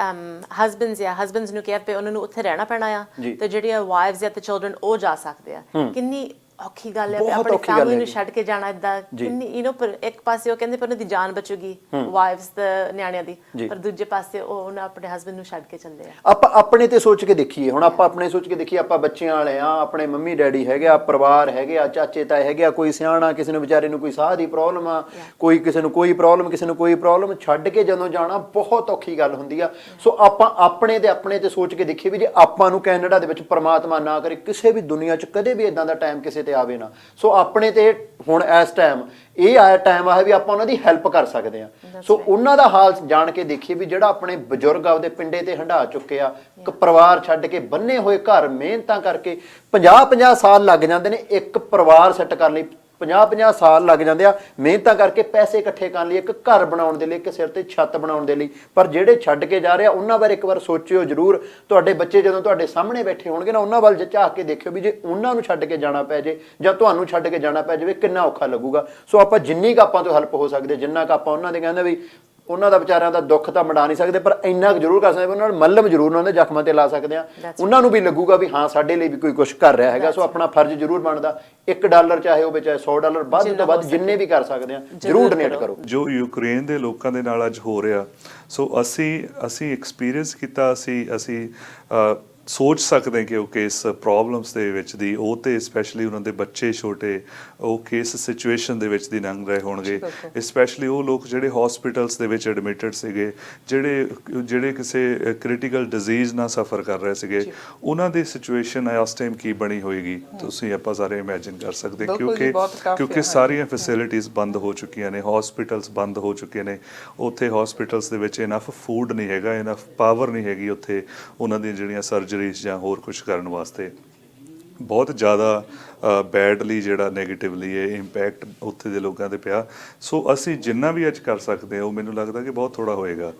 ਹਸਬੈਂਡਸ ਨੂੰ ਕਿਹਾ ਪਏ ਉਹਨਾਂ ਨੂੰ ਉੱਥੇ ਰਹਿਣਾ ਪੈਣਾ ਆ ਤੇ ਜਿਹੜੀਆਂ ਵਾਈਵਸ ਜਾਂ ਤੇ ਚਿਲਡਰਨ ਉਹ ਜਾ ਸਕਦੇ ਆ। ਕਿੰਨੀ ਔਖੀ ਗੱਲ ਹੈ
ਬਹੁਤ
ਆਪਣੀ
ਔਖੀ ਗੱਲ
ਫੈਮਿਲੀ
ਹੈ
ਨੂੰ
ਜੀ।
ਛੱਡ ਕੇ ਜਾਣਾ ਇਦਾਂ
ਜੀ।
ਕਿੰਨੀ ਪਰ ਇੱਕ ਪਾਸੇ ਉਹ ਕਹਿੰਦੇ ਪਰ ਉਹਨਾਂ ਦੀ ਜਾਨ ਬਚੂਗੀ ਵਾਈਫਸ ਦੇ ਨਿਆਣਿਆਂ ਦੀ,
ਜੀ।
ਪਰ ਦੂਜੇ ਪਾਸੇ ਉਹ ਉਹਨਾਂ ਆਪਣੇ ਹਸਬੰਡ ਨੂੰ ਛੱਡ ਕੇ ਚੱਲੇ ਆ।
ਆਪਾਂ ਆਪਣੇ ਤੇ ਸੋਚ ਕੇ ਦੇਖੀਏ, ਹੁਣ ਆਪਾਂ ਆਪਣੇ ਸੋਚ ਕੇ ਦੇਖੀਏ, ਆਪਾਂ ਬੱਚਿਆਂ ਵਾਲੇ ਆ, ਆਪਣੇ ਮੰਮੀ ਡੈਡੀ ਹੈਗੇ ਆ, ਪਰਿਵਾਰ ਹੈਗੇ ਆ, ਚਾਚੇ ਤਾਏ ਹੈਗੇ ਆ, ਕੋਈ ਸਿਆਣਾ, ਕਿਸੇ ਨੂੰ ਵਿਚਾਰੇ ਨੂੰ ਕੋਈ ਸਾਹ ਦੀ ਪ੍ਰੋਬਲਮ ਆ, ਕੋਈ ਕਿਸੇ ਨੂੰ ਕੋਈ ਪ੍ਰੋਬਲਮ, ਕਿਸੇ ਨੂੰ ਕੋਈ ਪ੍ਰੋਬਲਮ, ਛੱਡ ਕੇ ਜਦੋਂ ਜਾਣਾ ਬਹੁਤ ਔਖੀ ਗੱਲ ਹੁੰਦੀ ਆ। ਸੋ ਆਪਾਂ ਆਪਣੇ ਤੇ ਸੋਚ ਕੇ ਦੇਖੀਏ ਵੀ ਜੇ ਆਪਾਂ ਨੂੰ ਕੈਨੇਡਾ ਦੇ ਵਿੱਚ ਪ੍ਰਮਾਤਮਾ ਨਾ ਕਰੇ ਕਿਸੇ ਵੀ ਦੁਨੀਆ 'ਚ ਕਦੇ ਵੀ ਇਦਾਂ ਦਾ ਟਾਈਮ ਕਿਸੇ ਤੇ ਆਵੇ ਨਾ, ਸੋ ਆਪਣੇ ਤੇ ਹੁਣ ਇਸ ਟਾਈਮ ਇਹ ਆਇਆ ਟਾਈਮ ਆ ਵੀ ਆਪਾਂ ਉਹਨਾਂ ਦੀ ਹੈਲਪ ਕਰ ਸਕਦੇ ਆ। ਸੋ ਉਹਨਾਂ ਦਾ ਹਾਲ ਜਾਣ ਕੇ ਦੇਖੀਏ ਵੀ ਜਿਹੜਾ ਆਪਣੇ ਬਜ਼ੁਰਗ ਆਪਦੇ ਪਿੰਡੇ ਤੇ ਹੰਢਾ ਚੁੱਕੇ ਆ, ਇੱਕ ਪਰਿਵਾਰ ਛੱਡ ਕੇ ਬੰਨੇ ਹੋਏ ਘਰ ਮਿਹਨਤਾਂ ਕਰਕੇ 50-50 ਸਾਲ ਲੱਗ ਜਾਂਦੇ ਨੇ ਇੱਕ ਪਰਿਵਾਰ ਸੈੱਟ ਕਰਨ ਲਈ, 50-50 ਸਾਲ ਲੱਗ ਜਾਂਦੇ ਆ ਮਿਹਨਤਾਂ ਕਰਕੇ ਪੈਸੇ ਇਕੱਠੇ ਕਰਨ ਲਈ, ਇੱਕ ਘਰ ਬਣਾਉਣ ਦੇ ਲਈ, ਇੱਕ ਸਿਰ ਤੇ ਛੱਤ ਬਣਾਉਣ ਦੇ ਲਈ। ਪਰ ਜਿਹੜੇ ਛੱਡ ਕੇ ਜਾ ਰਹੇ ਆ ਉਹਨਾਂ ਬਾਰੇ ਇੱਕ ਵਾਰ ਸੋਚਿਓ ਜ਼ਰੂਰ। ਤੁਹਾਡੇ ਬੱਚੇ ਜਦੋਂ ਤੁਹਾਡੇ ਸਾਹਮਣੇ ਬੈਠੇ ਹੋਣਗੇ ਨਾ, ਉਹਨਾਂ ਵੱਲ ਝਾਕ ਕੇ ਦੇਖਿਓ ਵੀ ਜੇ ਉਹਨਾਂ ਨੂੰ ਛੱਡ ਕੇ ਜਾਣਾ ਪੈ ਜੇ ਜਾਂ ਤੁਹਾਨੂੰ ਛੱਡ ਕੇ ਜਾਣਾ ਪੈ ਜਾਵੇ ਕਿੰਨਾ ਔਖਾ ਲੱਗੂਗਾ। ਸੋ ਆਪਾਂ ਜਿੰਨੀ ਕੁ ਆਪਾਂ ਤੋਂ ਹੈਲਪ ਹੋ ਸਕਦੇ, ਜਿੰਨਾ ਕੁ ਆਪਾਂ ਉਹਨਾਂ ਦੇ ਕਹਿੰਦੇ ਵੀ ਉਹਨਾਂ ਦਾ ਵਿਚਾਰਿਆਂ ਦਾ ਦੁੱਖ ਤਾਂ ਮਿਟਾ ਨਹੀਂ ਸਕਦੇ, ਪਰ ਇੰਨਾ ਕੁ ਜ਼ਰੂਰ ਕਰ ਸਕਦੇ, ਉਹਨਾਂ ਨਾਲ ਮੱਲਮ ਜ਼ਰੂਰ ਉਹਨਾਂ ਦੇ ਜ਼ਖਮਾਂ ਤੇ ਲਾ ਸਕਦੇ ਆ। ਉਹਨਾਂ ਨੂੰ ਵੀ ਲੱਗੂਗਾ ਵੀ ਹਾਂ ਸਾਡੇ ਲਈ ਵੀ ਕੋਈ ਕੁਛ ਕਰ ਰਿਹਾ ਹੈਗਾ। ਸੋ ਆਪਣਾ ਫਰਜ਼ ਜ਼ਰੂਰ ਬਣਦਾ, $1 ਚਾਹੇ ਹੋਵੇ ਚਾਹੇ $100, ਵੱਧ ਤੋਂ ਵੱਧ ਜਿੰਨੇ ਵੀ ਕਰ ਸਕਦੇ ਆ ਜ਼ਰੂਰ ਡੋਨੇਟ ਕਰੋ।
ਜੋ ਯੂਕਰੇਨ ਦੇ ਲੋਕਾਂ ਦੇ ਨਾਲ ਅੱਜ ਹੋ ਰਿਹਾ, ਸੋ ਅਸੀਂ ਐਕਸਪੀਰੀਅੰਸ ਕੀਤਾ, ਅਸੀਂ ਸੋਚ ਸਕਦੇ ਕਿ ਉਹ ਕਿਸ ਪ੍ਰੋਬਲਮਸ ਦੇ ਵਿੱਚ ਦੀ ਉਹ ਤੇ ਸਪੈਸ਼ਲੀ ਉਹਨਾਂ ਦੇ ਬੱਚੇ ਛੋਟੇ ਉਹ ਕਿਸ ਸਿਚੁਏਸ਼ਨ ਦੇ ਵਿੱਚ ਦੀ ਲੰਘ ਰਹੇ ਹੋਣਗੇ। ਸਪੈਸ਼ਲੀ ਉਹ ਲੋਕ ਜਿਹੜੇ ਹਸਪੀਟਲਸ ਦੇ ਵਿੱਚ ਐਡਮਿਟਡ ਸੀਗੇ, ਜਿਹੜੇ ਕਿਸੇ ਕ੍ਰਿਟੀਕਲ ਡਿਜ਼ੀਜ਼ ਨਾਲ ਸਫਰ ਕਰ ਰਹੇ ਸੀਗੇ, ਉਹਨਾਂ ਦੀ ਸਿਚੁਏਸ਼ਨ ਇਸ ਟਾਈਮ ਕੀ ਬਣੀ ਹੋਏਗੀ ਤੁਸੀਂ ਆਪਾਂ ਸਾਰੇ ਇਮੇਜਿਨ ਕਰ ਸਕਦੇ। ਕਿਉਂਕਿ ਸਾਰੀਆਂ ਫੈਸਿਲਿਟੀਜ਼ ਬੰਦ ਹੋ ਚੁੱਕੀਆਂ ਨੇ, ਹਸਪੀਟਲਸ ਬੰਦ ਹੋ ਚੁੱਕੇ ਨੇ, ਉੱਥੇ ਹਸਪੀਟਲਸ ਦੇ ਵਿੱਚ ਇਨਫ ਫੂਡ ਨਹੀਂ ਹੈਗਾ, ਇਨਫ ਪਾਵਰ ਨਹੀਂ ਹੈਗੀ ਉੱਥੇ ਉਹਨਾਂ ਦੀਆਂ ਜਿਹੜੀਆਂ ਸਰਜਰੀਜ਼ ਜਾਂ ਹੋਰ ਕੁਝ ਕਰਨ ਵਾਸਤੇ। ਬਹੁਤ ਜ਼ਿਆਦਾ ਬੈਡਲੀ ਜਿਹੜਾ ਨੈਗੇਟਿਵਲੀ ਇਹ ਇੰਪੈਕਟ ਉੱਥੇ ਦੇ ਲੋਕਾਂ 'ਤੇ ਪਿਆ। ਸੋ ਅਸੀਂ ਜਿੰਨਾ ਵੀ ਅੱਜ ਕਰ ਸਕਦੇ ਹਾਂ ਉਹ ਮੈਨੂੰ ਲੱਗਦਾ ਕਿ ਬਹੁਤ ਥੋੜ੍ਹਾ ਹੋਏਗਾ।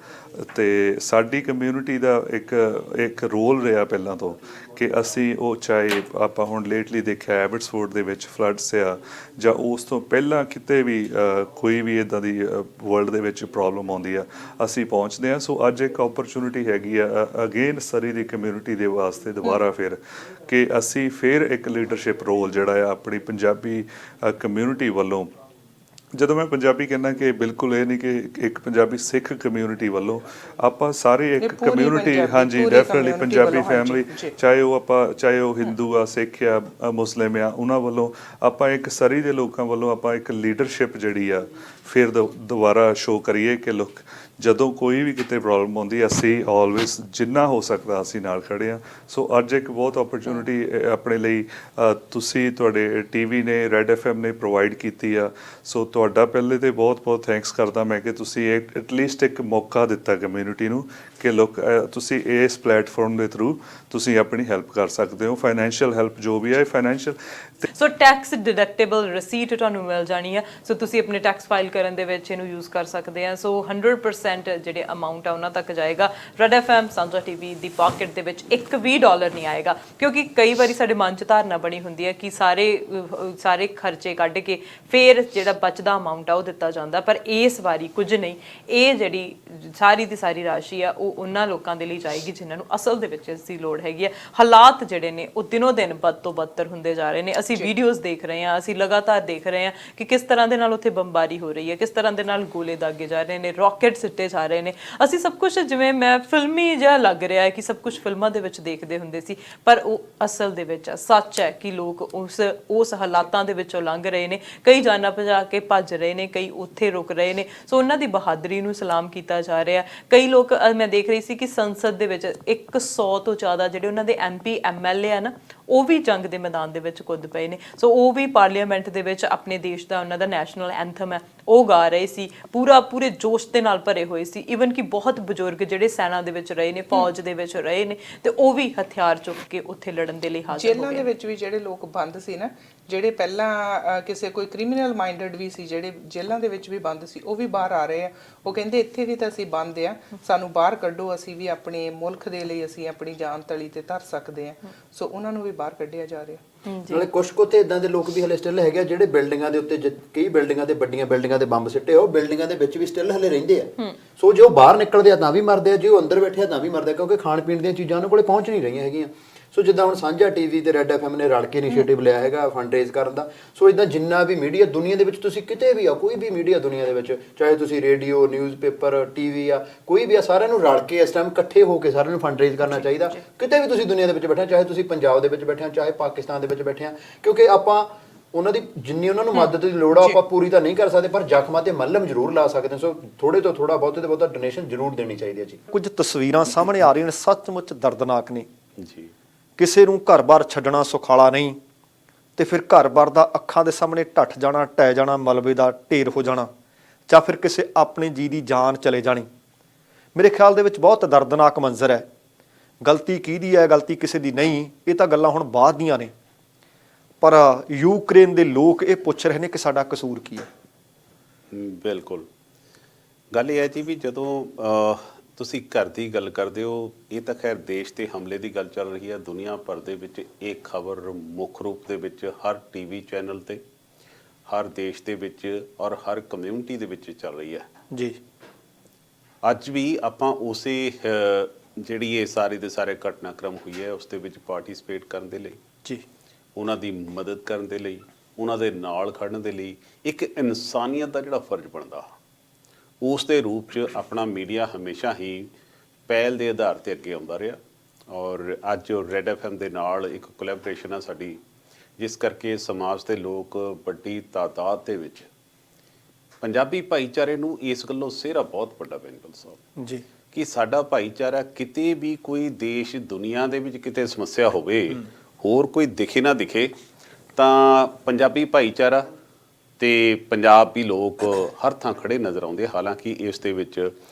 ਅਤੇ ਸਾਡੀ ਕਮਿਊਨਿਟੀ ਦਾ ਇੱਕ ਰੋਲ ਰਿਹਾ ਪਹਿਲਾਂ ਤੋਂ ਕਿ ਅਸੀਂ ਉਹ ਚਾਹੇ ਆਪਾਂ ਹੁਣ ਲੇਟਲੀ ਦੇਖਿਆ ਐਬਟਸਫੋਰਡ ਦੇ ਵਿੱਚ ਫਲੱਡਸ ਆ ਜਾਂ ਉਸ ਤੋਂ ਪਹਿਲਾਂ ਕਿਤੇ ਵੀ ਕੋਈ ਵੀ ਇੱਦਾਂ ਦੀ ਵਰਲਡ ਦੇ ਵਿੱਚ ਪ੍ਰੋਬਲਮ ਆਉਂਦੀ ਆ ਅਸੀਂ ਪਹੁੰਚਦੇ ਹਾਂ। ਸੋ ਅੱਜ ਇੱਕ ਓਪਰਚੁਨਿਟੀ ਹੈਗੀ ਆ ਅਗੇਨ ਸਰੀ ਦੀ ਕਮਿਊਨਿਟੀ ਦੇ ਵਾਸਤੇ ਦੁਬਾਰਾ ਫਿਰ ਕਿ ਅਸੀਂ ਫਿਰ ਇੱਕ ਲੀਡਰਸ਼ਿਪ ਰੋਲ ਜਿਹੜਾ ਆ ਆਪਣੀ ਪੰਜਾਬੀ ਕਮਿਊਨਿਟੀ ਵੱਲੋਂ, ਜਦੋਂ ਮੈਂ ਪੰਜਾਬੀ ਕਹਿੰਦਾ ਕਿ ਬਿਲਕੁਲ ਇਹ ਨਹੀਂ ਕਿ ਇੱਕ ਪੰਜਾਬੀ ਸਿੱਖ ਕਮਿਊਨਿਟੀ ਵੱਲੋਂ ਆਪਾਂ ਸਾਰੇ ਇੱਕ ਕਮਿਊਨਿਟੀ, ਹਾਂਜੀ ਡੈਫੀਨਿਟਲੀ ਪੰਜਾਬੀ ਫੈਮਿਲੀ, ਚਾਹੇ ਉਹ ਹਿੰਦੂ ਆ, ਸਿੱਖ ਆ, ਮੁਸਲਿਮ ਆ, ਉਹਨਾਂ ਵੱਲੋਂ ਆਪਾਂ ਇੱਕ ਸਰੀ ਦੇ ਲੋਕਾਂ ਵੱਲੋਂ ਆਪਾਂ ਇੱਕ ਲੀਡਰਸ਼ਿਪ ਜਿਹੜੀ ਆ ਫਿਰ ਦੁਬਾਰਾ ਸ਼ੋਅ ਕਰੀਏ ਕਿ ਲੋਕ ਜਦੋਂ ਕੋਈ ਵੀ ਕਿਤੇ ਪ੍ਰੋਬਲਮ ਆਉਂਦੀ ਅਸੀਂ ਆਲਵੇਜ਼ ਜਿੰਨਾ ਹੋ ਸਕਦਾ ਅਸੀਂ ਨਾਲ ਖੜੇ ਹਾਂ। ਸੋ ਅੱਜ ਇੱਕ ਬਹੁਤ ਓਪਰਚੁਨਿਟੀ ਆਪਣੇ ਲਈ ਤੁਸੀਂ ਤੁਹਾਡੇ ਟੀਵੀ ਨੇ, ਰੈਡ FM ਨੇ ਪ੍ਰੋਵਾਈਡ ਕੀਤੀ ਆ। ਸੋ ਤੁਹਾਡਾ ਪਹਿਲੇ ਤੇ ਬਹੁਤ ਬਹੁਤ ਥੈਂਕਸ ਕਰਦਾ ਮੈਂ ਕਿ ਤੁਸੀਂ ਐਟਲੀਸਟ ਇੱਕ ਮੌਕਾ ਦਿੱਤਾ ਕਮਿਊਨਿਟੀ ਨੂੰ ਕਿ ਤੁਸੀਂ ਇਸ ਪਲੇਟਫਾਰਮ ਦੇ ਥਰੂ ਤੁਸੀਂ ਆਪਣੀ ਹੈਲਪ ਕਰ ਸਕਦੇ ਹੋ, ਫਾਈਨੈਂਸ਼ੀਅਲ ਹੈਲਪ ਜੋ ਵੀ ਹੈ ਫਾਈਨੈਂਸ਼ੀਅਲ।
ਸੋ ਟੈਕਸ ਡਿਡਕਟੇਬਲ ਰਸੀਟ ਤੁਹਾਨੂੰ ਮਿਲ ਜਾਣੀ ਹੈ। ਸੋ ਤੁਸੀਂ ਆਪਣੇ ਟੈਕਸ ਫਾਈਲ ਕਰਨ ਦੇ ਵਿੱਚ ਇਹਨੂੰ ਯੂਜ਼ ਕਰ ਸਕਦੇ ਆ। ਸੋ 100% ਜਿਹੜੇ ਅਮਾਊਂਟ ਆ ਉਹਨਾਂ ਤੱਕ ਜਾਏਗਾ। ਰੈਡ FM ਸਾਂਝਾ TV ਦੀ ਪਾਕਟ ਦੇ ਵਿੱਚ $1 ਵੀ ਨਹੀਂ ਆਏਗਾ, ਕਿਉਂਕਿ ਕਈ ਵਾਰੀ ਸਾਡੇ ਮਨ 'ਚ ਧਾਰਨਾ ਬਣੀ ਹੁੰਦੀ ਹੈ ਕਿ ਸਾਰੇ ਖਰਚੇ ਕੱਢ ਕੇ ਫਿਰ ਜਿਹੜਾ ਬਚਦਾ ਅਮਾਊਂਟ ਆ ਉਹ ਦਿੱਤਾ ਜਾਂਦਾ, ਪਰ ਇਸ ਵਾਰੀ ਕੁਝ ਨਹੀਂ। ਇਹ ਜਿਹੜੀ ਸਾਰੀ ਦੀ ਸਾਰੀ ਰਾਸ਼ੀ ਆ ਉਹ ਉਹਨਾਂ ਲੋਕਾਂ ਦੇ ਲਈ ਜਾਏਗੀ ਜਿਨ੍ਹਾਂ ਨੂੰ ਅਸਲ ਦੇ ਵਿੱਚ ਇਸ ਦੀ ਲੋੜ ਹੈਗੀ ਹੈ। ਹਾਲਾਤ ਜਿਹੜੇ ਨੇ ਉਹ ਦਿਨੋਂ ਦਿਨ ਬਦ ਤੋਂ ਬਦਤਰ ਹੁੰਦੇ ਜਾ ਰਹੇ ਨੇ। ਅਸੀਂ ਵੀਡੀਓਜ਼ ਦੇਖ ਰਹੇ ਹਾਂ, ਅਸੀਂ ਲਗਾਤਾਰ ਦੇਖ ਰਹੇ ਹਾਂ ਕਿ ਕਿਸ ਤਰ੍ਹਾਂ ਦੇ ਨਾਲ ਉੱਥੇ ਬੰਬਾਰੀ ਹੋ ਰਹੀ ਹੈ, ਕਿਸ ਤਰ੍ਹਾਂ ਦੇ ਨਾਲ ਗੋਲੇ ਦਾਗੇ ਜਾ ਰਹੇ ਨੇ, ਰਾਕਟ ਸਿੱਟੇ ਜਾ ਰਹੇ ਨੇ। ਅਸੀਂ ਸਭ ਕੁਝ ਜਿਵੇਂ ਮੈਂ ਫਿਲਮੀ ਜਿਹਾ ਲੱਗ ਰਿਹਾ ਹੈ ਕਿ ਸਭ ਕੁਝ ਫਿਲਮਾਂ ਦੇ ਵਿੱਚ ਦੇਖਦੇ ਹੁੰਦੇ ਸੀ, ਪਰ ਉਹ ਅਸਲ ਦੇ ਵਿੱਚ ਸੱਚ ਹੈ ਕਿ ਲੋਕ ਉਸ ਹਾਲਾਤਾਂ ਦੇ ਵਿੱਚੋਂ ਲੰਘ ਰਹੇ ਨੇ। ਕਈ ਜਾਨਾਂ ਭਜਾ ਕੇ ਭੱਜ ਰਹੇ ਨੇ, ਕਈ ਉੱਥੇ ਰੁਕ ਰਹੇ ਨੇ। ਸੋ ਉਹਨਾਂ ਦੀ ਬਹਾਦਰੀ ਨੂੰ ਸਲਾਮ ਕੀਤਾ ਜਾ ਰਿਹਾ। ਕਈ ਲੋਕ ਮੈਂ ਦੇਖ ਰਹੀ ਸੀ ਕਿ ਸੰਸਦ ਦੇ ਵਿੱਚ 100 ਤੋਂ ਜ਼ਿਆਦਾ ਜਿਹੜੇ ਉਹਨਾਂ ਦੇ MP MLA ਆ ਨਾ, ਉਹ ਵੀ ਜੰਗ ਦੇ ਮੈਦਾਨ ਦੇ ਵਿੱਚ ਕੁੱਦ ਪਏ ਨੇ। ਸੋ ਉਹ ਵੀ ਪਾਰਲੀਮੈਂਟ ਦੇ ਵਿੱਚ ਆਪਣੇ ਦੇਸ਼ ਦਾ ਉਹਨਾਂ ਦਾ ਨੈਸ਼ਨਲ ਐਂਥਮ ਹੈ ਉਹ ਗਾ ਰਹੇ ਸੀ, ਪੂਰੇ ਜੋਸ਼ ਦੇ ਨਾਲ ਭਰੇ ਹੋਏ ਸੀ। ਈਵਨ ਕਿ ਬਹੁਤ ਬਜ਼ੁਰਗ ਜਿਹੜੇ ਸੈਨਾ ਦੇ ਵਿੱਚ ਰਹੇ ਨੇ, ਫੌਜ ਦੇ ਵਿੱਚ ਰਹੇ ਨੇ, ਤੇ ਉਹ ਵੀ ਹਥਿਆਰ ਚੁੱਕ ਕੇ ਉੱਥੇ ਲੜਨ ਦੇ ਲਈ ਹਾਜ਼ਰ ਹੋ ਗਏ।
ਜੇਲ੍ਹਾਂ ਦੇ ਵਿੱਚ ਵੀ ਜਿਹੜੇ ਲੋਕ ਬੰਦ ਸੀ ਨਾ, ਜਿਹੜੇ ਪਹਿਲਾਂ ਕਿਸੇ ਕੋਈ ਕ੍ਰਿਮੀਨਲ ਮਾਈਂਡਡ ਵੀ ਸੀ, ਜਿਹੜੇ ਜੇਲ੍ਹਾਂ ਦੇ ਵਿੱਚ ਵੀ ਬੰਦ ਸੀ, ਉਹ ਵੀ ਬਾਹਰ ਆ ਰਹੇ ਆ। ਉਹ ਕਹਿੰਦੇ ਇੱਥੇ ਵੀ ਤਾਂ ਅਸੀਂ ਬੰਦ ਆ, ਸਾਨੂੰ ਬਾਹਰ ਕੱਢੋ, ਅਸੀਂ ਵੀ ਆਪਣੇ ਮੁਲਕ ਦੇ ਲਈ ਅਸੀਂ ਆਪਣੀ ਜਾਨ ਤਲੀ ਤੇ ਧਰ ਸਕਦੇ ਆ। ਸੋ ਉਹਨਾਂ ਨੂੰ ਵੀ ਬਾਹਰ ਕੱਢਿਆ ਜਾ ਰਿਹਾ।
ਨਾਲੇ ਕੁਛ ਤੇ ਇਦਾਂ ਦੇ ਲੋਕ ਵੀ ਹਲੇ ਸਟਿਲ ਹੈਗੇ ਆ ਜਿਹੜੇ ਬਿਲਡਿੰਗਾਂ ਦੇ ਉੱਤੇ, ਕਈ ਬਿਲਡਿੰਗਾਂ ਤੇ ਵੱਡੀਆਂ ਬਿਲਡਿੰਗਾਂ ਤੇ ਬੰਬ ਸਿੱਟੇ, ਉਹ ਬਿਲਡਿੰਗਾਂ ਦੇ ਵਿੱਚ ਵੀ ਸਟਿਲ ਹਲੇ ਰਹਿੰਦੇ ਆ। ਸੋ ਜੇ ਉਹ ਬਾਹਰ ਨਿਕਲਦੇ ਆ ਤਾਂ ਵੀ ਮਰਦੇ ਆ, ਜੇ ਉਹ ਅੰਦਰ ਬੈਠੇ ਆ ਤਾਂ ਵੀ ਮਰਦੇ ਆ, ਕਿਉਂਕਿ ਖਾਣ ਪੀਣ ਦੀਆਂ ਚੀਜ਼ਾਂ ਉਹਨਾਂ ਕੋਲੇ ਪਹੁੰਚ ਨਹੀਂ ਰਹੀਆਂ ਹੈਗੀਆਂ। ਸੋ ਜਿੱਦਾਂ ਹੁਣ ਸਾਂਝਾ ਟੀਵੀ ਤੇ ਰੈੱਡ FM ਨੇ ਰਲ ਕੇ ਇਨੀਸ਼ੀਏਟਿਵ ਲਿਆ ਹੈਗਾ ਫੰਡ ਰੇਜ਼ ਕਰਨ ਦਾ। ਸੋ ਇਦਾਂ ਜਿੰਨਾ ਵੀ ਮੀਡੀਆ ਦੁਨੀਆ ਦੇ ਵਿੱਚ ਤੁਸੀਂ ਕਿਤੇ ਵੀ ਆ, ਕੋਈ ਵੀ ਮੀਡੀਆ ਦੁਨੀਆ ਦੇ ਵਿੱਚ, ਚਾਹੇ ਤੁਸੀਂ ਰੇਡੀਓ, ਨਿਊਜ਼ਪੇਪਰ, ਟੀਵੀ ਆ, ਕੋਈ ਵੀ ਆ, ਸਾਰਿਆਂ ਨੂੰ ਰਲ ਕੇ ਇਸ ਟਾਈਮ ਇਕੱਠੇ ਹੋ ਕੇ ਸਾਰਿਆਂ ਨੂੰ ਫੰਡ ਰੇਜ਼ ਕਰਨਾ ਚਾਹੀਦਾ। ਕਿਤੇ ਵੀ ਤੁਸੀਂ ਦੁਨੀਆ ਦੇ ਵਿੱਚ ਬੈਠੇ, ਚਾਹੇ ਤੁਸੀਂ ਪੰਜਾਬ ਦੇ ਵਿੱਚ ਬੈਠੇ ਆ, ਚਾਹੇ ਪਾਕਿਸਤਾਨ ਦੇ ਵਿੱਚ ਬੈਠੇ ਆ, ਕਿਉਂਕਿ ਆਪਾਂ ਉਹਨਾਂ ਦੀ ਜਿੰਨੀ ਉਹਨਾਂ ਨੂੰ ਮਦਦ ਦੀ ਲੋੜ ਆ ਆਪਾਂ ਪੂਰੀ ਤਾਂ ਨਹੀਂ ਕਰ ਸਕਦੇ, ਪਰ ਜ਼ਖਮਾਂ ਤੇ ਮੱਲਮ ਜ਼ਰੂਰ ਲਾ ਸਕਦੇ ਹਾਂ। ਸੋ ਥੋੜੇ ਤੋਂ ਥੋੜਾ, ਬਹੁਤੇ ਤੋਂ ਬਹੁਤਾ ਡੋਨੇਸ਼ਨ ਜ਼ਰੂਰ ਦੇਣੀ ਚਾਹੀਦੀ ਹੈ ਜੀ।
ਕੁਝ ਤਸਵੀਰਾਂ ਸਾਹਮਣੇ ਆ ਰਹੀਆਂ ਨੇ ਸੱਚਮੁੱਚ ਦਰਦਨਾਕ ਨੇ
ਜੀ।
ਕਿਸੇ ਨੂੰ ਘਰ-ਬਾਰ ਛੱਡਣਾ ਸੁਖਾਲਾ ਨਹੀਂ, ਤੇ ਫਿਰ ਘਰ-ਬਾਰ ਦਾ ਅੱਖਾਂ ਦੇ ਸਾਹਮਣੇ ਢੱਠ ਜਾਣਾ, ਟਹਿ ਜਾਣਾ, ਮਲਬੇ ਦਾ ਢੇਰ ਹੋ ਜਾਣਾ, ਜਾਂ ਫਿਰ ਕਿਸੇ ਆਪਣੇ ਜੀ ਦੀ ਜਾਨ ਚਲੇ ਜਾਣੀ। ਮੇਰੇ ਖਿਆਲ ਦੇ ਵਿੱਚ ਬਹੁਤ ਦਰਦਨਾਕ ਮੰਜ਼ਰ ਹੈ। ਗਲਤੀ ਕਿਹਦੀ ਹੈ, ਗਲਤੀ ਕਿਸੇ ਦੀ ਨਹੀਂ, ਇਹ ਤਾਂ ਗੱਲਾਂ ਹੁਣ ਬਾਅਦ ਦੀਆਂ ਨੇ, ਪਰ ਯੂਕਰੇਨ ਦੇ ਲੋਕ ਇਹ ਪੁੱਛ ਰਹੇ ਨੇ ਕਿ ਸਾਡਾ ਕਸੂਰ ਕੀ ਹੈ।
ਬਿਲਕੁਲ ਗੱਲ ਇਹ ਹੈ ਜੀ ਵੀ ਜਦੋਂ ਤੁਸੀਂ ਘਰ ਦੀ ਗੱਲ ਕਰਦੇ ਹੋ, ਇਹ ਤਾਂ ਖੈਰ ਦੇਸ਼ ਤੇ ਹਮਲੇ ਦੀ ਗੱਲ ਚੱਲ ਰਹੀ ਹੈ। ਦੁਨੀਆ ਭਰ ਦੇ ਵਿੱਚ ਇਹ ਖਬਰ ਮੁੱਖ ਰੂਪ ਦੇ ਵਿੱਚ ਹਰ ਟੀਵੀ ਚੈਨਲ ਤੇ, ਹਰ ਦੇਸ਼ ਦੇ ਵਿੱਚ ਔਰ ਹਰ ਕਮਿਊਨਿਟੀ ਦੇ ਵਿੱਚ ਚੱਲ ਰਹੀ ਹੈ
ਜੀ।
ਅੱਜ ਵੀ ਆਪਾਂ ਉਸੇ ਜਿਹੜੀ ਇਹ ਸਾਰੇ ਦੇ ਸਾਰੇ ਘਟਨਾਕ੍ਰਮ ਹੋਈ ਹੈ ਉਸ ਦੇ ਵਿੱਚ ਪਾਰਟਿਸਿਪੇਟ ਕਰਨ ਦੇ ਲਈ
ਜੀ,
ਉਹਨਾਂ ਦੀ ਮਦਦ ਕਰਨ ਦੇ ਲਈ, ਉਹਨਾਂ ਦੇ ਨਾਲ ਖੜਨ ਦੇ ਲਈ ਇੱਕ ਇਨਸਾਨੀਅਤ ਦਾ ਜਿਹੜਾ ਫਰਜ਼ ਬਣਦਾ, ਉਸ ਦੇ ਰੂਪ 'ਚ ਆਪਣਾ ਮੀਡੀਆ ਹਮੇਸ਼ਾ ਹੀ ਪਹਿਲ ਦੇ ਆਧਾਰ 'ਤੇ ਅੱਗੇ ਆਉਂਦਾ ਰਿਹਾ। ਔਰ ਅੱਜ ਰੈੱਡ FM ਦੇ ਨਾਲ ਇੱਕ ਕੋਲੈਬੋਰੇਸ਼ਨ ਆ ਸਾਡੀ, ਜਿਸ ਕਰਕੇ ਸਮਾਜ ਦੇ ਲੋਕ ਵੱਡੀ ਤਾਦਾਦ ਦੇ ਵਿੱਚ ਪੰਜਾਬੀ ਭਾਈਚਾਰੇ ਨੂੰ ਇਸ ਗੱਲੋਂ ਸਿਹਰਾ ਬਹੁਤ ਵੱਡਾ ਬੈਂਗਲ ਸਾਹਿਬ
ਜੀ
ਕਿ ਸਾਡਾ ਭਾਈਚਾਰਾ ਕਿਤੇ ਵੀ ਕੋਈ ਦੇਸ਼ ਦੁਨੀਆ ਦੇ ਵਿੱਚ ਕਿਤੇ ਸਮੱਸਿਆ ਹੋਵੇ, ਹੋਰ ਕੋਈ ਦਿਖੇ ਨਾ ਦਿਖੇ, ਤਾਂ ਪੰਜਾਬੀ ਭਾਈਚਾਰਾ ਤੇ ਪੰਜਾਬੀ ਲੋਕ ਹਰ ਥਾਂ ਖੜੇ ਨਜ਼ਰ ਆਉਂਦੇ। ਹਾਲਾਂਕਿ ਇਸ ਦੇ ਵਿੱਚ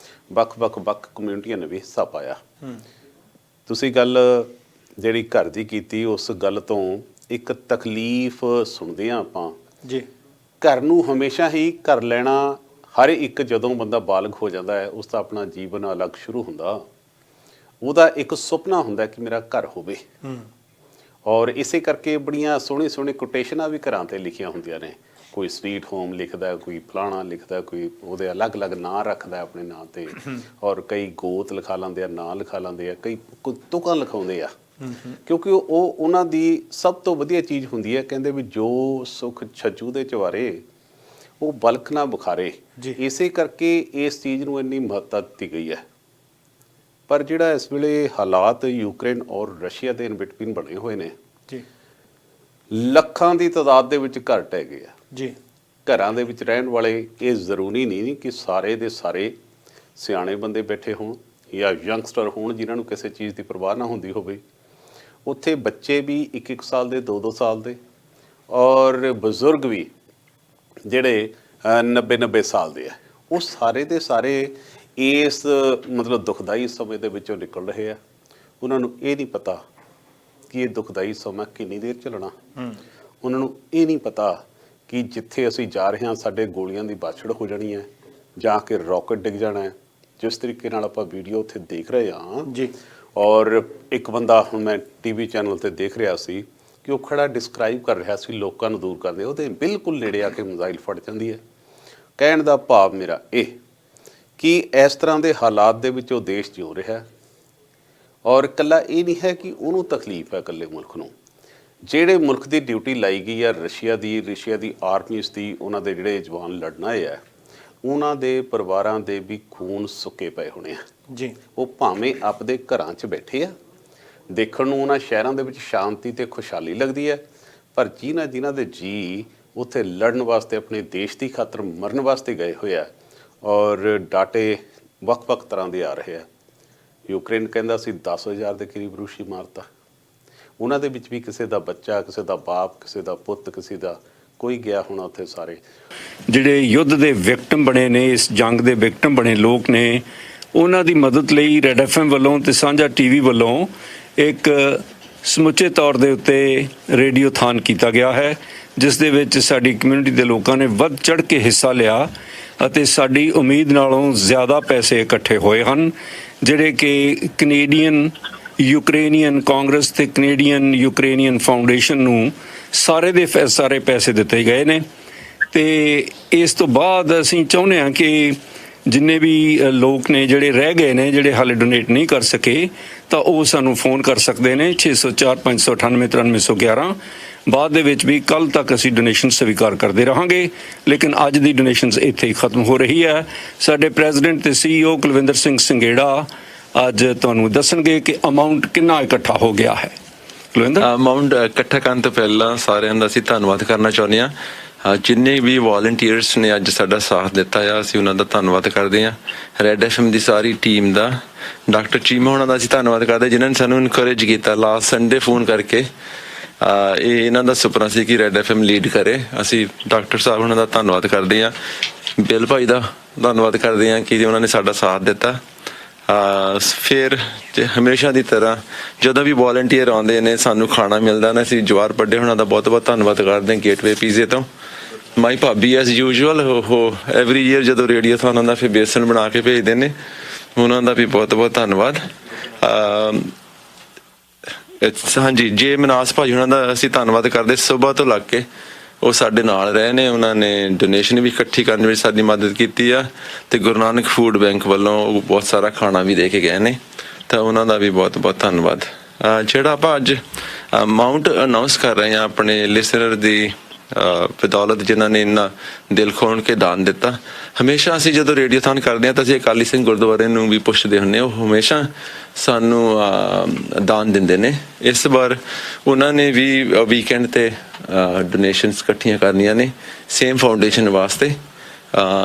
ਵੱਖ ਕਮਿਊਨਿਟੀਆਂ ਨੇ ਵੀ ਹਿੱਸਾ ਪਾਇਆ। ਤੁਸੀਂ ਗੱਲ ਜਿਹੜੀ ਘਰ ਦੀ ਕੀਤੀ, ਉਸ ਗੱਲ ਤੋਂ ਇੱਕ ਤਕਲੀਫ ਸੁਣਦੇ ਹਾਂ ਆਪਾਂ
ਜੀ।
ਘਰ ਨੂੰ ਹਮੇਸ਼ਾ ਹੀ ਘਰ ਲੈਣਾ, ਹਰ ਇੱਕ ਜਦੋਂ ਬੰਦਾ ਬਾਲਗ ਹੋ ਜਾਂਦਾ ਹੈ ਉਸ ਦਾ ਆਪਣਾ ਜੀਵਨ ਅਲੱਗ ਸ਼ੁਰੂ ਹੁੰਦਾ, ਉਹਦਾ ਇੱਕ ਸੁਪਨਾ ਹੁੰਦਾ ਕਿ ਮੇਰਾ ਘਰ ਹੋਵੇ। ਔਰ ਇਸੇ ਕਰਕੇ ਬੜੀਆਂ ਸੋਹਣੀ ਕੋਟੇਸ਼ਨਾਂ ਵੀ ਘਰਾਂ 'ਤੇ ਲਿਖੀਆਂ ਹੁੰਦੀਆਂ ਨੇ। ਕੋਈ ਸਵੀਟ ਹੋਮ ਲਿਖਦਾ, ਕੋਈ ਫਲਾਣਾ ਲਿਖਦਾ, ਕੋਈ ਉਹਦੇ ਅਲੱਗ-ਅਲੱਗ ਨਾਂ ਰੱਖਦਾ ਆਪਣੇ ਨਾਂ 'ਤੇ, ਔਰ ਕਈ ਗੋਤ ਲਿਖਾ ਲੈਂਦੇ ਆ, ਨਾਂ ਲਿਖਾ ਲੈਂਦੇ ਆ, ਕਈ ਤੁਕਾਂ ਲਿਖਾਉਂਦੇ ਆ, ਕਿਉਂਕਿ ਉਹ ਉਹਨਾਂ ਦੀ ਸਭ ਤੋਂ ਵਧੀਆ ਚੀਜ਼ ਹੁੰਦੀ ਹੈ। ਕਹਿੰਦੇ ਵੀ ਜੋ ਸੁੱਖ ਛੱਜੂ ਦੇ ਚਵਾਰੇ ਉਹ ਬਲਕ ਨਾ ਬੁਖਾਰੇ। ਇਸੇ ਕਰਕੇ ਇਸ ਚੀਜ਼ ਨੂੰ ਇੰਨੀ ਮਹੱਤਤਾ ਦਿੱਤੀ ਗਈ ਹੈ। ਪਰ ਜਿਹੜਾ ਇਸ ਵੇਲੇ ਹਾਲਾਤ ਯੂਕਰੇਨ ਔਰ ਰਸ਼ੀਆ ਦੇ ਇਨ ਬਿਟਵੀਨ ਬਣੇ ਹੋਏ ਨੇ
ਜੀ,
ਲੱਖਾਂ ਦੀ ਤਾਦਾਦ ਦੇ ਵਿੱਚ ਘਰ ਢਹਿ ਗਏ ਆ
ਜੀ।
ਘਰਾਂ ਦੇ ਵਿੱਚ ਰਹਿਣ ਵਾਲੇ ਇਹ ਜ਼ਰੂਰੀ ਨਹੀਂ ਕਿ ਸਾਰੇ ਦੇ ਸਾਰੇ ਸਿਆਣੇ ਬੰਦੇ ਬੈਠੇ ਹੋਣ ਜਾਂ ਯੰਗਸਟਰ ਹੋਣ ਜਿਨ੍ਹਾਂ ਨੂੰ ਕਿਸੇ ਚੀਜ਼ ਦੀ ਪਰਵਾਹ ਨਾ ਹੁੰਦੀ ਹੋਵੇ। ਉੱਥੇ ਬੱਚੇ ਵੀ 1-1 ਸਾਲ ਦੇ, 2-2 ਸਾਲ ਦੇ, ਔਰ ਬਜ਼ੁਰਗ ਵੀ ਜਿਹੜੇ 90-90 ਸਾਲ ਦੇ ਆ, ਉਹ ਸਾਰੇ ਦੇ ਸਾਰੇ ਇਸ ਮਤਲਬ ਦੁਖਦਾਈ ਸਮੇਂ ਦੇ ਵਿੱਚੋਂ ਨਿਕਲ ਰਹੇ ਆ। ਉਹਨਾਂ ਨੂੰ ਇਹ ਨਹੀਂ ਪਤਾ ਕਿ ਇਹ ਦੁਖਦਾਈ ਸਮਾਂ ਕਿੰਨੀ ਦੇਰ ਚੱਲਣਾ। ਉਹਨਾਂ ਨੂੰ ਇਹ ਨਹੀਂ ਪਤਾ ਕਿ ਜਿੱਥੇ ਅਸੀਂ ਜਾ ਰਹੇ ਹਾਂ ਸਾਡੇ ਗੋਲੀਆਂ ਦੀ ਬਾਛੜ ਹੋ ਜਾਣੀ ਹੈ ਜਾਂ ਕਿ ਰੌਕਟ ਡਿੱਗ ਜਾਣਾ ਹੈ। ਜਿਸ ਤਰੀਕੇ ਨਾਲ ਆਪਾਂ ਵੀਡੀਓ ਉੱਥੇ ਦੇਖ ਰਹੇ ਹਾਂ
ਜੀ,
ਔਰ ਇੱਕ ਬੰਦਾ ਹੁਣ ਮੈਂ ਟੀਵੀ ਚੈਨਲ ਤੇ ਦੇਖ ਰਿਹਾ ਸੀ ਕਿ ਉਹ ਖੜਾ ਡਿਸਕ੍ਰਾਈਬ ਕਰ ਰਿਹਾ ਸੀ ਲੋਕਾਂ ਨੂੰ ਦੂਰ ਕਰਦੇ, ਉਹਦੇ ਬਿਲਕੁਲ ਨੇੜੇ ਆ ਕੇ ਮਿਜ਼ਾਈਲ ਫੜ ਜਾਂਦੀ ਹੈ। ਕਹਿਣ ਦਾ ਭਾਵ ਮੇਰਾ ਇਹ ਕਿ ਇਸ ਤਰ੍ਹਾਂ ਦੇ ਹਾਲਾਤ ਦੇ ਵਿੱਚ ਉਹ ਦੇਸ਼ ਜਿਉ ਰਿਹਾ, ਔਰ ਇਕੱਲਾ ਇਹ ਨਹੀਂ ਹੈ ਕਿ ਉਹਨੂੰ ਤਕਲੀਫ ਹੈ ਇਕੱਲੇ ਮੁਲਕ ਨੂੰ। ਜਿਹੜੇ ਮੁਲਕ ਦੀ ਡਿਊਟੀ ਲਾਈ ਗਈ ਹੈ ਰਸ਼ੀਆ ਦੀ ਆਰਮੀਜ਼ ਦੀ, ਉਹਨਾਂ ਦੇ ਜਿਹੜੇ ਜਵਾਨ ਲੜਨ ਆਏ ਆ, ਉਹਨਾਂ ਦੇ ਪਰਿਵਾਰਾਂ ਦੇ ਵੀ ਖੂਨ ਸੁੱਕੇ ਪਏ ਹੋਣੇ ਆ
ਜੀ।
ਉਹ ਭਾਵੇਂ ਆਪਦੇ ਘਰਾਂ 'ਚ ਬੈਠੇ ਆ, ਦੇਖਣ ਨੂੰ ਉਹਨਾਂ ਸ਼ਹਿਰਾਂ ਦੇ ਵਿੱਚ ਸ਼ਾਂਤੀ ਤੇ ਖੁਸ਼ਹਾਲੀ ਲੱਗਦੀ ਹੈ, ਪਰ ਜਿਨ੍ਹਾਂ ਦੇ ਜੀ ਉੱਥੇ ਲੜਨ ਵਾਸਤੇ ਆਪਣੇ ਦੇਸ਼ ਦੀ ਖਾਤਰ ਮਰਨ ਵਾਸਤੇ ਗਏ ਹੋਏ ਆ, ਔਰ ਡਾਟੇ ਵੱਖ ਤਰ੍ਹਾਂ ਦੇ ਆ ਰਹੇ ਆ। ਯੂਕਰੇਨ ਕਹਿੰਦਾ ਸੀ 10,000 ਦੇ ਕਰੀਬ ਰੂਸੀ ਮਾਰਤਾ। ਉਹਨਾਂ ਦੇ ਵਿੱਚ ਵੀ ਕਿਸੇ ਦਾ ਬੱਚਾ, ਕਿਸੇ ਦਾ ਬਾਪ, ਕਿਸੇ ਦਾ ਪੁੱਤ, ਕਿਸੇ ਦਾ ਕੋਈ ਗਿਆ ਹੋਣਾ ਉੱਥੇ। ਸਾਰੇ
ਜਿਹੜੇ ਯੁੱਧ ਦੇ ਵਿਕਟਮ ਬਣੇ ਨੇ, ਇਸ ਜੰਗ ਦੇ ਵਿਕਟਮ ਬਣੇ ਲੋਕ ਨੇ, ਉਹਨਾਂ ਦੀ ਮਦਦ ਲਈ ਰੈੱਡ FM ਵੱਲੋਂ ਤੇ ਸਾਂਝਾ TV ਵੱਲੋਂ ਇੱਕ ਸਮੁੱਚੇ ਤੌਰ ਦੇ ਉੱਤੇ ਰੇਡੀਓਥਾਨ ਕੀਤਾ ਗਿਆ ਹੈ, ਜਿਸ ਦੇ ਵਿੱਚ ਸਾਡੀ ਕਮਿਊਨਿਟੀ ਦੇ ਲੋਕਾਂ ਨੇ ਵੱਧ ਚੜ੍ਹ ਕੇ ਹਿੱਸਾ ਲਿਆ ਅਤੇ ਸਾਡੀ ਉਮੀਦ ਨਾਲੋਂ ਜ਼ਿਆਦਾ ਪੈਸੇ ਇਕੱਠੇ ਹੋਏ ਹਨ, ਜਿਹੜੇ ਕਿ ਕੈਨੇਡੀਅਨ ਯੂਕਰੇਨੀਅਨ ਕਾਂਗਰਸ ਤੇ ਕੈਨੇਡੀਅਨ ਯੂਕਰੇਨੀਅਨ ਫਾਊਂਡੇਸ਼ਨ ਨੂੰ ਸਾਰੇ ਪੈਸੇ ਦਿੱਤੇ ਗਏ ਨੇ। ਤੇ ਇਸ ਤੋਂ ਬਾਅਦ ਅਸੀਂ ਚਾਹੁੰਦੇ ਹਾਂ ਕਿ ਜਿੰਨੇ ਵੀ ਲੋਕ ਨੇ ਜਿਹੜੇ ਰਹਿ ਗਏ ਨੇ, ਜਿਹੜੇ ਹਾਲੇ ਡੋਨੇਟ ਨਹੀਂ ਕਰ ਸਕੇ, ਤਾਂ ਉਹ ਸਾਨੂੰ ਫੋਨ ਕਰ ਸਕਦੇ ਨੇ 604 598 9311। ਬਾਅਦ ਦੇ ਵਿੱਚ ਵੀ ਕੱਲ ਤੱਕ ਅਸੀਂ ਡੋਨੇਸ਼ਨ ਸਵੀਕਾਰ ਕਰਦੇ ਰਹਾਂਗੇ, ਲੇਕਿਨ ਅੱਜ ਦੀ ਡੋਨੇਸ਼ਨਸ ਇੱਥੇ ਹੀ ਖਤਮ ਹੋ ਰਹੀ ਹੈ। ਸਾਡੇ ਪ੍ਰੈਜ਼ੀਡੈਂਟ ਤੇ CEO ਕੁਲਵਿੰਦਰ ਸਿੰਘ ਸੰਘੇੜਾ ਅੱਜ ਤੁਹਾਨੂੰ ਦੱਸਣਗੇ ਕਿ ਅਮਾਉਂਟ ਕਿੰਨਾ ਇਕੱਠਾ ਹੋ ਗਿਆ ਹੈ। ਕੁਲਵਿੰਦਰ,
ਅਮਾਉਂਟ ਇਕੱਠਾ ਕਰਨ ਤੋਂ ਪਹਿਲਾਂ ਸਾਰਿਆਂ ਦਾ ਅਸੀਂ ਧੰਨਵਾਦ ਕਰਨਾ ਚਾਹੁੰਦੇ ਹਾਂ। ਜਿੰਨੇ ਵੀ ਵਾਲੰਟੀਅਰਸ ਨੇ ਅੱਜ ਸਾਡਾ ਸਾਥ ਦਿੱਤਾ ਆ, ਅਸੀਂ ਉਹਨਾਂ ਦਾ ਧੰਨਵਾਦ ਕਰਦੇ ਹਾਂ। ਰੈੱਡ FM ਦੀ ਸਾਰੀ ਟੀਮ ਦਾ, ਡਾਕਟਰ ਚੀਮਾ ਉਹਨਾਂ ਦਾ ਅਸੀਂ ਧੰਨਵਾਦ ਕਰਦੇ ਜਿਨ੍ਹਾਂ ਨੇ ਸਾਨੂੰ ਇਨਕਰੇਜ ਕੀਤਾ ਲਾਸਟ ਸੰਡੇ ਫੋਨ ਕਰਕੇ। ਇਹ ਇਹਨਾਂ ਦਾ ਸੁਪਨਾ ਸੀ ਕਿ ਰੈੱਡ FM ਲੀਡ ਕਰੇ। ਅਸੀਂ ਡਾਕਟਰ ਸਾਹਿਬ ਉਹਨਾਂ ਦਾ ਧੰਨਵਾਦ ਕਰਦੇ ਹਾਂ। ਬਿੱਲ ਭਾਈ ਦਾ ਧੰਨਵਾਦ ਕਰਦੇ ਹਾਂ ਕਿ ਉਹਨਾਂ ਨੇ ਸਾਡਾ ਸਾਥ ਦਿੱਤਾ। ਫਿਰ ਹਮੇਸ਼ਾ ਦੀ ਤਰ੍ਹਾਂ ਜਦੋਂ ਵੀ ਵਾਲੰਟੀਅਰ ਆਉਂਦੇ ਨੇ ਸਾਨੂੰ ਖਾਣਾ ਮਿਲਦਾ ਨਾ, ਅਸੀਂ ਜਵਾਰ ਪੱਡੇ ਉਹਨਾਂ ਦਾ ਬਹੁਤ ਬਹੁਤ ਧੰਨਵਾਦ ਕਰਦੇ ਹਾਂ ਗੇਟਵੇ ਪੀਜ਼ੇ ਤੋਂ। ਮਾਈ ਭਾਬੀ ਐਜ਼ ਯੂਜੂਅਲ ਉਹ ਐਵਰੀ ਈਅਰ ਜਦੋਂ ਰੇਡੀਓਥਨ ਆਉਂਦਾ ਫਿਰ ਬੇਸਨ ਬਣਾ ਕੇ ਭੇਜਦੇ ਨੇ, ਉਹਨਾਂ ਦਾ ਵੀ ਬਹੁਤ ਬਹੁਤ ਧੰਨਵਾਦ। ਹਾਂਜੀ, ਜੇ ਮਨਾਸ ਭਾਜੀ ਉਹਨਾਂ ਦਾ ਅਸੀਂ ਧੰਨਵਾਦ ਕਰਦੇ। ਸੁਬਾਹ ਤੋਂ ਲੱਗ ਕੇ ਉਹ ਸਾਡੇ ਨਾਲ ਰਹੇ ਨੇ, ਉਹਨਾਂ ਨੇ ਡੋਨੇਸ਼ਨ ਵੀ ਇਕੱਠੀ ਕਰਨ ਵਿੱਚ ਸਾਡੀ ਮਦਦ ਕੀਤੀ ਆ, ਤੇ ਗੁਰੂ ਨਾਨਕ ਫੂਡ ਬੈਂਕ ਵੱਲੋਂ ਉਹ ਬਹੁਤ ਸਾਰਾ ਖਾਣਾ ਵੀ ਦੇ ਕੇ ਗਏ ਨੇ, ਤਾਂ ਉਹਨਾਂ ਦਾ ਵੀ ਬਹੁਤ ਬਹੁਤ ਧੰਨਵਾਦ। ਜਿਹੜਾ ਆਪਾਂ ਅੱਜ ਅਮਾਊਂਟ ਅਨਾਉਂਸ ਕਰ ਰਹੇ ਹਾਂ ਆਪਣੇ ਲਿਸਨਰ ਦੀ ਬਦੌਲਤ, ਜਿਨ੍ਹਾਂ ਨੇ ਇੰਨਾ ਦਿਲ ਖੋਲ੍ਹ ਕੇ ਦਾਨ ਦਿੱਤਾ। ਹਮੇਸ਼ਾ ਅਸੀਂ ਜਦੋਂ ਰੇਡੀਓਥਨ ਕਰਦੇ ਹਾਂ ਤਾਂ ਅਸੀਂ ਅਕਾਲੀ ਸਿੰਘ ਗੁਰਦੁਆਰੇ ਨੂੰ ਵੀ ਪੁੱਛਦੇ ਹੁੰਦੇ ਹਾਂ, ਉਹ ਹਮੇਸ਼ਾ ਸਾਨੂੰ ਦਾਨ ਦਿੰਦੇ ਨੇ। ਇਸ ਵਾਰ ਉਹਨਾਂ ਨੇ ਵੀ ਵੀਕਐਂਡ 'ਤੇ ਡੋਨੇਸ਼ਨਸ ਇਕੱਠੀਆਂ ਕਰਨੀਆਂ ਨੇ ਸੇਮ ਫਾਊਂਡੇਸ਼ਨ ਵਾਸਤੇ।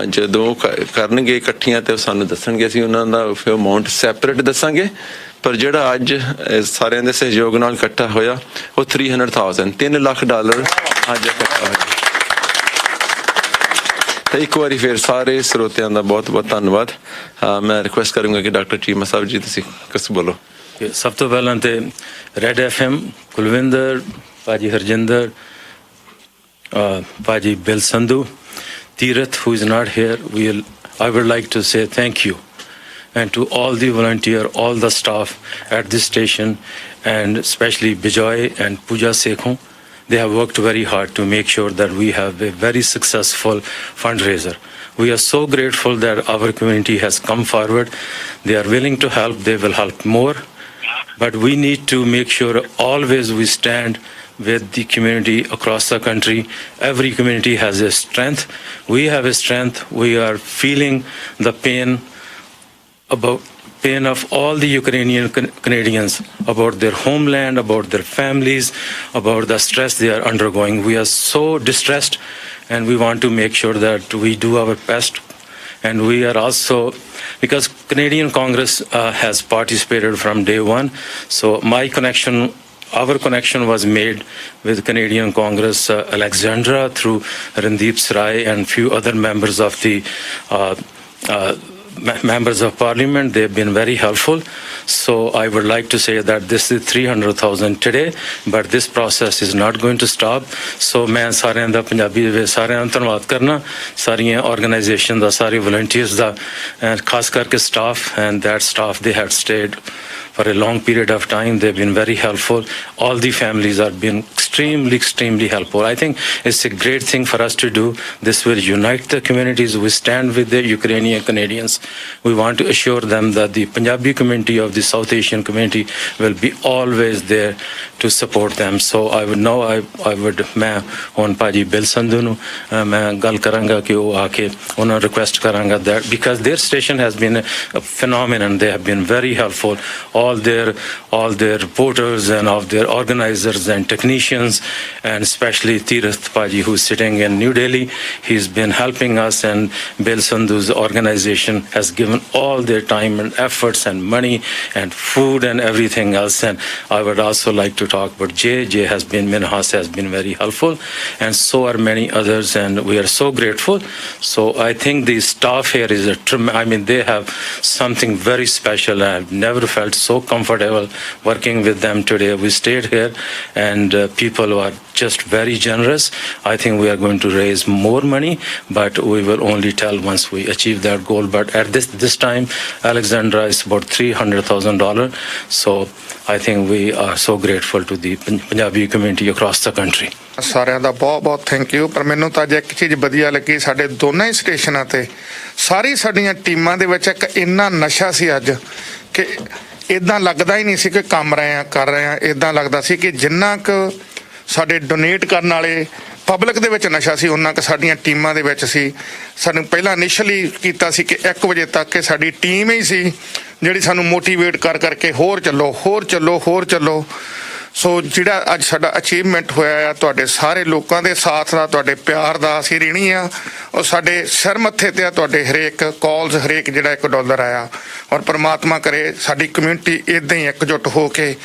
ਜਦੋਂ ਕਰਨਗੇ ਇਕੱਠੀਆਂ ਤੇ ਉਹ ਸਾਨੂੰ ਦੱਸਣਗੇ, ਅਸੀਂ ਉਹਨਾਂ ਦਾ ਫਿਰ ਅਮਾਊਂਟ ਸੈਪਰੇਟ ਦੱਸਾਂਗੇ। ਪਰ ਜਿਹੜਾ ਅੱਜ ਸਾਰਿਆਂ ਦੇ ਸਹਿਯੋਗ ਨਾਲ ਇਕੱਠਾ ਹੋਇਆ ਉਹ 300,000 $3 ਲੱਖ ਅੱਜ ਇਕੱਠਾ ਹੋਇਆ। ਤਾਂ ਇੱਕ ਵਾਰੀ ਫਿਰ ਸਾਰੇ ਸਰੋਤਿਆਂ ਦਾ ਬਹੁਤ ਬਹੁਤ ਧੰਨਵਾਦ। ਮੈਂ ਰਿਕੁਐਸਟ ਕਰੂੰਗਾ ਕਿ ਡਾਕਟਰ ਚੀਮਾ ਸਾਹਿਬ ਜੀ ਤੁਸੀਂ ਕੁਛ ਬੋਲੋ।
ਸਭ ਤੋਂ ਪਹਿਲਾਂ ਤੇ ਰੈੱਡ FM ਕੁਲਵਿੰਦਰ ਭਾਜੀ, ਹਰਜਿੰਦਰ ਭਾਜੀ, bill Sandhu, Tirath, who is not here, I would like to say thank you, and to all the volunteer, all the staff at this station, and especially Bijoy and Pooja Sekhon. They have worked very hard to make sure that we have a very successful fundraiser. We are so grateful that our community has come forward. They are willing to help. They will help more. But we need to make sure always we stand with the community across the country. Every community has a strength. We have a strength. We are feeling the pain of all the Ukrainian Canadians, about their homeland, about their families, about the stress they are undergoing. We are so distressed, and we want to make sure that we do our best. And we are also, because Canadian Congress has participated from day one, so our connection was made with Canadian Congress, Alexandra, through Randeep Sarai and few other members of the members of parliament. They've been very helpful. So I would like to say that this is 300,000 today, but this process is not going to stop. So ਮੈਂ ਸਾਰਿਆਂ ਦਾ ਪੰਜਾਬੀ ਦੇ ਵਿੱਚ ਸਾਰਿਆਂ ਦਾ ਧੰਨਵਾਦ ਕਰਨਾ, ਸਾਰੀਆਂ organisation ਦਾ, ਸਾਰੇ volunteers ਦਾ, ਖਾਸ ਕਰਕੇ staff, and that staff, they had stayed for a long period of time. They've been very helpful. All the families have been extremely helpful. I think it's a great thing for us to do. This will unite the communities. We stand with the Ukrainian Canadians. We want to assure them that the Punjabi community of the South Asian community will be always there to support them. So I would मैं ਹੁਣ ਭਾਜੀ bill Sandhu ਨੂੰ ਮੈਂ ਗੱਲ ਕਰਾਂਗਾ ਕਿ ਉਹ ਆ ਕੇ ਉਹਨਾਂ ਰਿਕੁਐਸਟ ਕਰਾਂਗਾ that because their station has been a phenomenon. They have been very helpful. All their reporters and of their organizers and technicians, and especially Tirath Paji, who's sitting in New Delhi. He's been helping us, and Bill Sandhu's organization has given all their time and efforts and money and food and everything else. And I would also like to talk about Jay Minhas has been very helpful, and so are many others, and we are so grateful. So I think the staff here is they have something very special. I've never felt so
so comfortable working with them today. We stayed here, and people were just very generous. I think we are going to raise more money, but we will only tell once we achieve that goal. But at this time, Alexandra is about $300,000. So I think we are so grateful to the Punjabi community across the country.
ਸਾਰਿਆਂ ਦਾ ਬਹੁਤ ਬਹੁਤ thank you. ਪਰ ਮੈਨੂੰ ਤਾਂ ਅੱਜ ਇੱਕ ਚੀਜ਼ ਵਧੀਆ ਲੱਗੀ, ਸਾਡੇ ਦੋਨਾਂ ਹੀ ਸਟੇਸ਼ਨਾਂ ਤੇ ਸਾਰੀ ਸਾਡੀਆਂ ਟੀਮਾਂ ਦੇ ਵਿੱਚ ਇੱਕ ਇੰਨਾ ਨਸ਼ਾ ਸੀ ਅੱਜ ਕਿ ਇਦਾਂ ਲੱਗਦਾ ਹੀ ਨਹੀਂ ਸੀ ਕਿ ਕੰਮ ਰਹੇ ਆ ਕਰ ਰਹੇ ਆ। ਇਦਾਂ ਲੱਗਦਾ ਸੀ ਕਿ ਜਿੰਨਾ ਕੁ ਸਾਡੇ ਡੋਨੇਟ ਕਰਨ ਵਾਲੇ ਪਬਲਿਕ ਦੇ ਵਿੱਚ ਨਸ਼ਾ ਸੀ, ਉਹਨਾਂ ਕੁ ਸਾਡੀਆਂ ਟੀਮਾਂ ਦੇ ਵਿੱਚ ਸੀ। ਸਾਨੂੰ ਪਹਿਲਾਂ ਇਨੀਸ਼ੀਅਲੀ ਕੀਤਾ ਸੀ ਕਿ 1 ਵਜੇ ਤੱਕ ਕਿ ਸਾਡੀ ਟੀਮ ਹੀ ਸੀ ਜਿਹੜੀ ਸਾਨੂੰ ਮੋਟੀਵੇਟ ਕਰ ਕਰਕੇ ਹੋਰ ਚੱਲੋ ਹੋਰ ਚੱਲੋ ਹੋਰ ਚੱਲੋ। ਸੋ ਜਿਹੜਾ ਅੱਜ ਸਾਡਾ ਅਚੀਵਮੈਂਟ ਹੋਇਆ ਆ ਤੁਹਾਡੇ ਸਾਰੇ ਲੋਕਾਂ ਦੇ ਸਾਥ ਦਾ, ਤੁਹਾਡੇ ਪਿਆਰ ਦਾ ਅਸੀਂ ঋਣੀ ਆ। ਔਰ ਸਾਡੇ ਸਿਰ ਮੱਥੇ ਤੇ ਆ ਤੁਹਾਡੇ ਹਰੇਕ ਕਾਲਸ, ਹਰੇਕ ਜਿਹੜਾ $1 ਆਇਆ। ਔਰ ਪ੍ਰਮਾਤਮਾ ਕਰੇ ਸਾਡੀ ਕਮਿਊਨਿਟੀ ਇੱਦਾਂ ਹੀ ਇਕਜੁੱਟ ਹੋ ਕੇ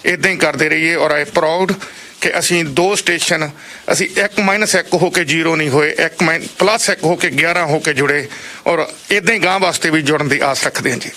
ਇੱਦਾਂ ਹੀ ਕਰਦੇ ਰਹੀਏ। ਔਰ ਆਈ ਪ੍ਰਾਊਡ ਕਿ ਅਸੀਂ 2 ਸਟੇਸ਼ਨ ਅਸੀਂ 1-1 ਹੋ ਕੇ 0 ਨਹੀਂ ਹੋਏ, 1+1 ਹੋ ਕੇ 11 ਹੋ ਕੇ ਜੁੜੇ। ਔਰ ਇੱਦਾਂ ਹੀ ਗਾਂਹ ਵਾਸਤੇ ਵੀ ਜੁੜਨ ਦੀ ਆਸ ਰੱਖਦੇ ਹਾਂ ਜੀ।